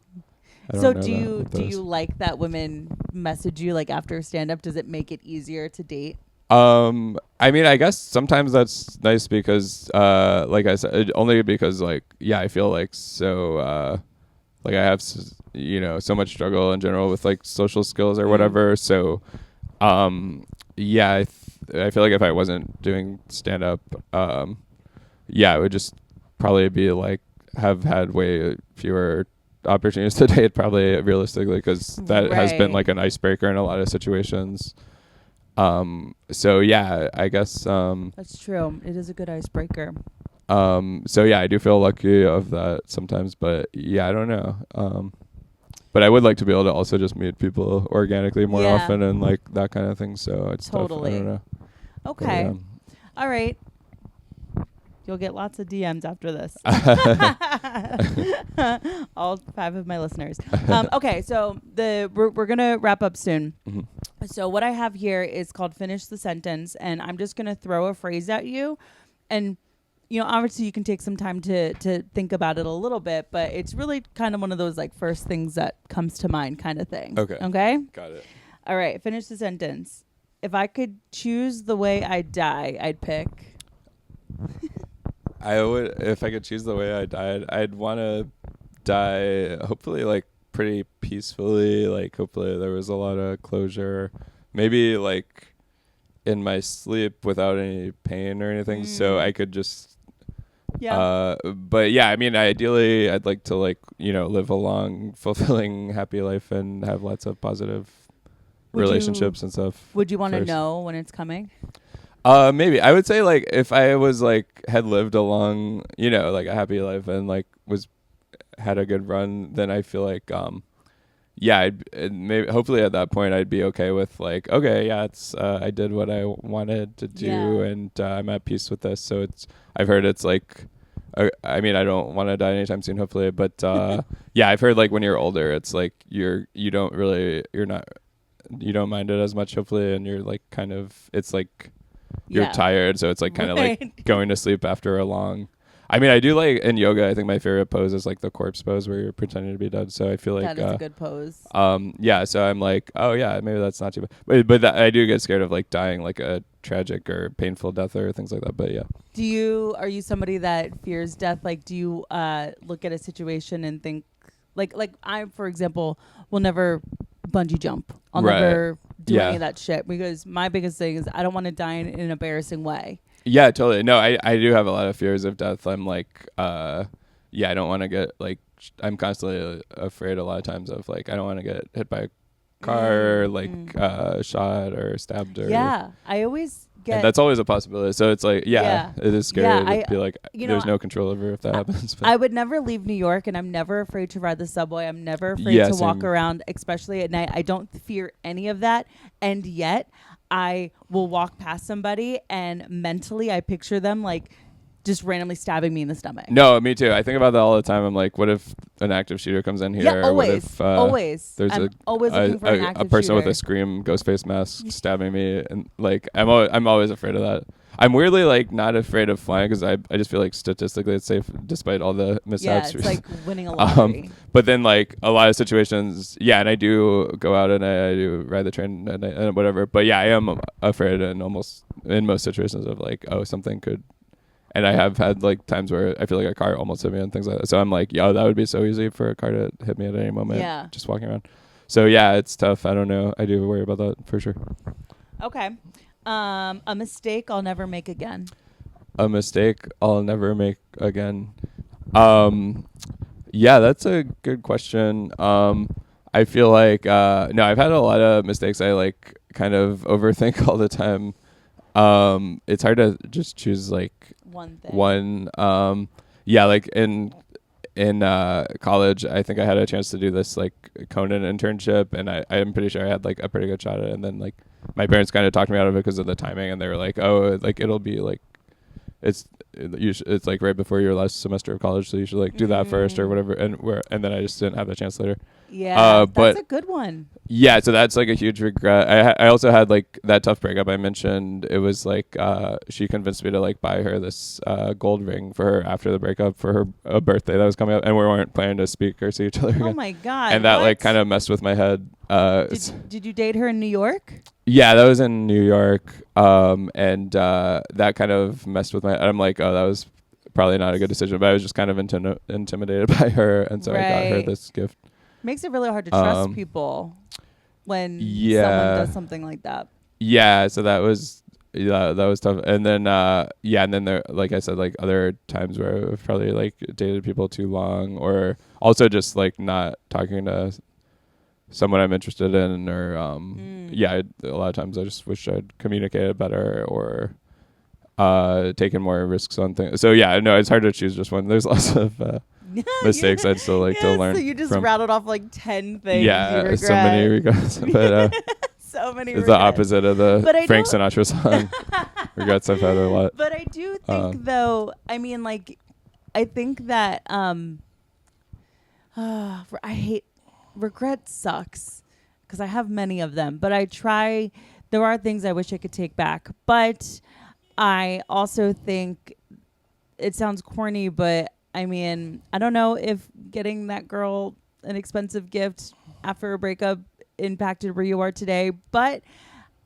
So do you like that women message you like after stand up? Does it make it easier to date? I mean, I guess sometimes that's nice because, like I said, only because like, I feel like so, like I have, so much struggle in general with like social skills or whatever. So, I feel like if I wasn't doing stand up, it would just probably be like have had way fewer opportunities to date, probably realistically, because that has been like an icebreaker in a lot of situations. I guess that's true. It is a good icebreaker. I do feel lucky of that sometimes, but I don't know. But I would like to be able to also just meet people organically more often and like that kind of thing. So it's totally tough. I don't know. Okay. But, all right. You'll get lots of DMs after this. All 5 of my listeners. Okay, so we're gonna wrap up soon. Mm-hmm. So what I have here is called Finish the Sentence, and I'm just gonna throw a phrase at you, and obviously you can take some time to think about it a little bit, but it's really kind of one of those like first things that comes to mind kind of thing. Okay. Got it. All right. Finish the sentence. If I could choose the way I die, I'd pick. I would, if I could choose the way I died, I'd want to die hopefully like pretty peacefully. Like hopefully there was a lot of closure. Maybe like in my sleep without any pain or anything, so I could just but yeah, I mean, ideally I'd like to like, live a long, fulfilling, happy life and have lots of positive relationships and stuff. Would you want to know when it's coming? Maybe I would say like if I was like had lived a long, like a happy life and like had a good run, then I feel like maybe hopefully at that point I'd be okay with like, okay, yeah, it's I did what I wanted to do and I'm at peace with this. So I've heard it's like I mean, I don't want to die anytime soon, hopefully, but yeah, I've heard like when you're older, it's like you don't mind it as much, hopefully, and you're like kind of, it's like you're tired, so it's like kind of like going to sleep after a long. I mean, I do like in yoga, I think my favorite pose is like the corpse pose where you're pretending to be dead. So I feel like that is a good pose. Yeah, so I'm like, oh yeah, maybe that's not too bad. But I do get scared of like dying like a tragic or painful death or things like that. But yeah. Are you somebody that fears death? Like, do you look at a situation and think like I, for example, will never bungee jump. I'll never do any of that shit because my biggest thing is I don't want to die in an embarrassing way. Yeah, totally. No, I do have a lot of fears of death. I'm like, I don't want to get like, I'm constantly afraid a lot of times of like, I don't want to get hit by a car, or shot or stabbed or. Yeah, I always get. And that's always a possibility. So it's like, it is scary to be like, there's no control over if that happens. But. I would never leave New York and I'm never afraid to ride the subway. I'm never afraid to walk around, especially at night. I don't fear any of that. And yet I will walk past somebody and mentally I picture them like just randomly stabbing me in the stomach. No, me too. I think about that all the time. I'm like, what if an active shooter comes in here? Yeah, always. What if, always. There's always looking for an active person shooter. With a Scream ghost face mask stabbing me, and like I'm always afraid of that. I'm weirdly like not afraid of flying because I just feel like statistically it's safe despite all the mishaps. Yeah, it's like winning a lottery. But then like a lot of situations, and I do go out and I do ride the train and whatever. But yeah, I am afraid in most situations of like, oh, something could. And I have had like times where I feel like a car almost hit me and things like that. So I'm like, that would be so easy for a car to hit me at any moment. Yeah. Just walking around. So yeah, it's tough. I don't know. I do worry about that for sure. Okay. A mistake I'll never make again. A mistake I'll never make again. Yeah, that's a good question. I feel like no, I've had a lot of mistakes I like kind of overthink all the time. It's hard to just choose like one thing. Like in college, I think I had a chance to do this like Conan internship, and I'm pretty sure I had like a pretty good shot at it. And then like my parents kind of talked me out of it because of the timing, and they were like, "Oh, like it'll be like it's like right before your last semester of college, so you should like do that first or whatever." And then I just didn't have the chance later. Yeah, that's a good one. Yeah, so that's like a huge regret. I also had like that tough breakup I mentioned. It was like she convinced me to like buy her this gold ring for her after the breakup for her birthday that was coming up, and we weren't planning to speak or see each other again. Oh my god! And that like kind of messed with my head. Did you date her in New York? Yeah, that was in New York, and that kind of messed with my head. I'm like, oh, that was probably not a good decision, but I was just kind of intimidated by her, and so I got her this gift. Makes it really hard to trust people when someone does something like that. Yeah, so that was tough. And then and then there, like I said, like other times where I've probably like dated people too long, or also just like not talking to someone I'm interested in, or a lot of times I just wish I'd communicated better or taken more risks on things. So yeah, no, it's hard to choose just one. There's lots of mistakes I'd still like to learn. So you just rattled off like 10 things. Yeah, so many regrets. But so many regrets. It's the opposite of the Frank Sinatra song. Regrets I've had a lot. But I do think though, I mean like, I think that I hate regret sucks because I have many of them, but there are things I wish I could take back. But I also think it sounds corny, but I mean, I don't know if getting that girl an expensive gift after a breakup impacted where you are today, but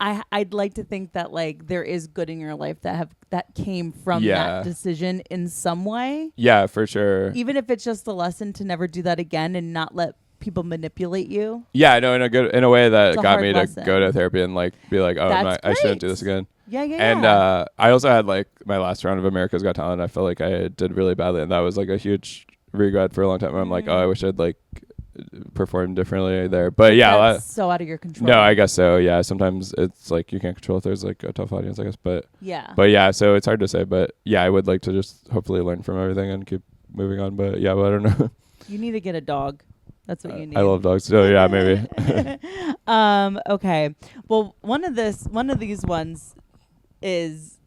I'd like to think that like there is good in your life that came from that decision in some way. Yeah, for sure. Even if it's just a lesson to never do that again and not let people manipulate you. Yeah, no, in a way that got me lesson. To go to therapy and like be like, oh, I shouldn't do this again. Yeah. And I also had like my last round of America's Got Talent. I felt like I did really badly, and that was like a huge regret for a long time. Where I'm like, oh, I wish I'd like performed differently there. But yeah, that's so out of your control. No, I guess so. Yeah, sometimes it's like you can't control if there's like a tough audience, I guess. But yeah, so it's hard to say. But yeah, I would like to just hopefully learn from everything and keep moving on. But yeah, I don't know. You need to get a dog. That's what you need. I love dogs. So yeah, maybe. Okay. Well, one of these ones is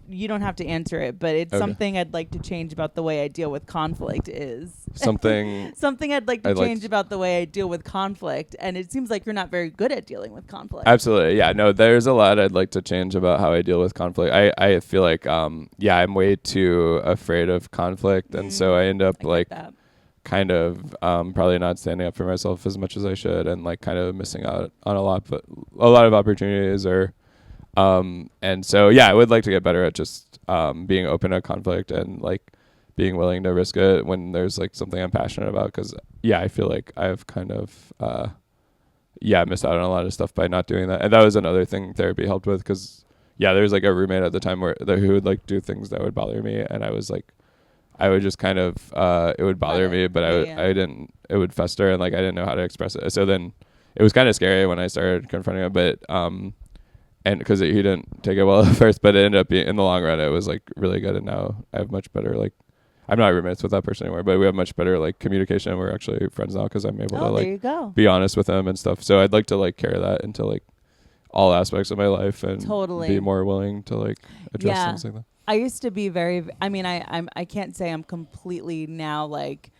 you don't have to answer it, but it's something I'd like to change about the way I deal with conflict is something I'd like to change about the way I deal with conflict. And it seems like you're not very good at dealing with conflict. Absolutely. Yeah, no, there's a lot I'd like to change about how I deal with conflict. I feel like, I'm way too afraid of conflict. And so I end up kind of probably not standing up for myself as much as I should, and like kind of missing out on a lot of opportunities and so yeah, I would like to get better at just being open to conflict and like being willing to risk it when there's like something I'm passionate about, because I feel like I've kind of missed out on a lot of stuff by not doing that. And that was another thing therapy helped with, because there was like a roommate at the time who would like do things that would bother me, and I was like, I would just kind of it would bother me, but I didn't, it would fester, and like I didn't know how to express it. So then it was kind of scary when I started confronting it, but and because he didn't take it well at first, but it ended up being, in the long run, it was like really good. And now I have much better, like, I'm not roommates with that person anymore, but we have much better like communication. We're actually friends now because I'm able to like be honest with him and stuff. So I'd like to like carry that into like all aspects of my life and be more willing to like address things like that. I used to be I can't say I'm completely now like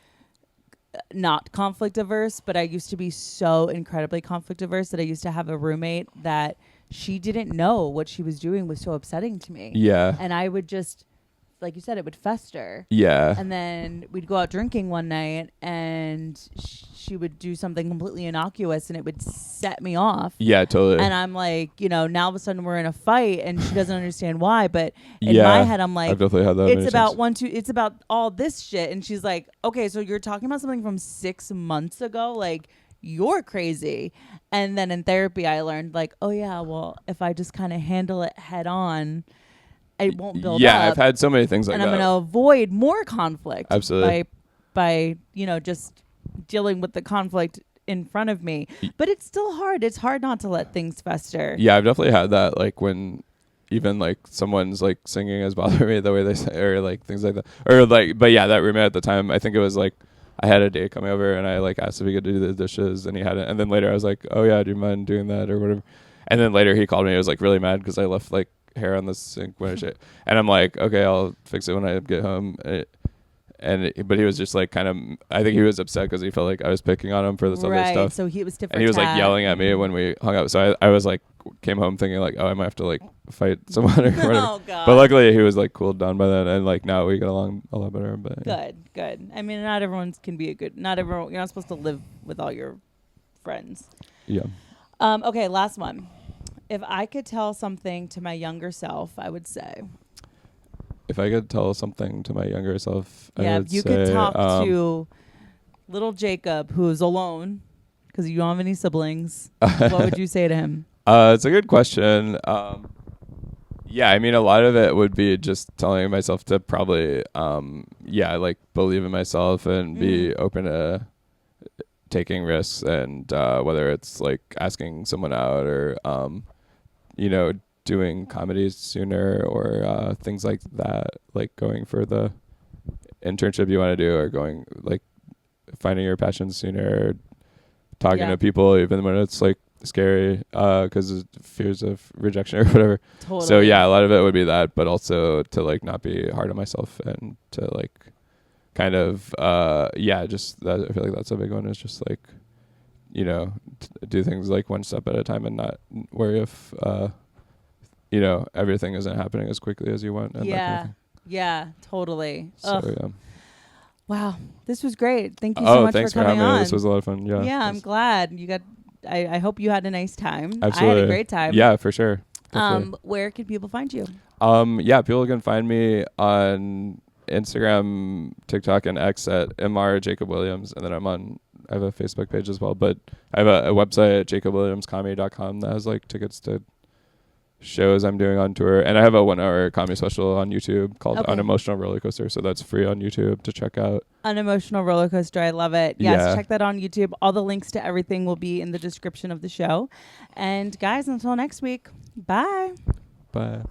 not conflict averse, but I used to be so incredibly conflict averse that I used to have a roommate that she didn't know what she was doing was so upsetting to me. Yeah. And I would just, like you said, it would fester. Yeah. And then we'd go out drinking one night and she would do something completely innocuous and it would set me off. Yeah, totally. And I'm like, now all of a sudden we're in a fight and she doesn't understand why. But in my head, I'm like, I've definitely had that it's about all this shit. And she's like, okay, so you're talking about something from 6 months ago? Like, you're crazy. And then in therapy, I learned like, oh yeah, well, if I just kind of handle it head on, it won't build up. Yeah, I've had so many things like that. And I'm going to avoid more conflict. Absolutely. By just dealing with the conflict in front of me. But it's still hard. It's hard not to let things fester. Yeah, I've definitely had that, like when even like someone's like singing has bothered me the way they say, or like things like that. Or like, but yeah, that roommate at the time, I think it was like, I had a date coming over and I like asked if he could do the dishes and he hadn't. And then later I was like, oh yeah, do you mind doing that or whatever? And then later he called me. I was like really mad because I left like hair on the sink when I shit. And I'm like, okay, I'll fix it when I get home. But he was just like kind of, I think he was upset because he felt like I was picking on him for this other stuff. So he was different. And he was like yelling at me when we hung out. So I was like, came home thinking like, oh, I might have to like fight someone or whatever. Oh, God. But luckily he was like cooled down by that. And like now we get along a lot better. But Good. I mean, not everyone can be not everyone, you're not supposed to live with all your friends. Yeah. Okay, last one. If I could tell something to my younger self, I would say. If I could tell something to my younger self, I would say, could talk to little Jacob, who's alone because you don't have any siblings. What would you say to him? It's a good question. Yeah, I mean, a lot of it would be just telling myself to probably, like believe in myself and be open to taking risks, and whether it's like asking someone out or, doing comedies sooner or things like that, like going for the internship you want to do or going like finding your passions sooner, talking to people even when it's like scary because of fears of rejection or whatever. Totally. So yeah, a lot of it would be that, but also to like not be hard on myself and to like kind of just that. I feel like that's a big one, is just like do things like one step at a time and not worry if everything isn't happening as quickly as you want. And that kind of thing. Yeah, totally. So yeah. Wow, this was great. Thank you so much for coming on. This was a lot of fun. Yeah. Yeah, I'm glad you got I hope you had a nice time. Absolutely. I had a great time. Yeah, for sure. Definitely. Where can people find you? Yeah, people can find me on Instagram, TikTok, and X at Mr. Jacob Williams, and then I have a Facebook page as well, but I have a website at jacobwilliamscomedy.com that has like tickets to shows I'm doing on tour, and I have a 1-hour comedy special on YouTube called Unemotional Roller Coaster, so that's free on YouTube to check out. Unemotional Roller Coaster, I love it. Yes, check that on YouTube. All the links to everything will be in the description of the show. And guys, until next week, bye. Bye.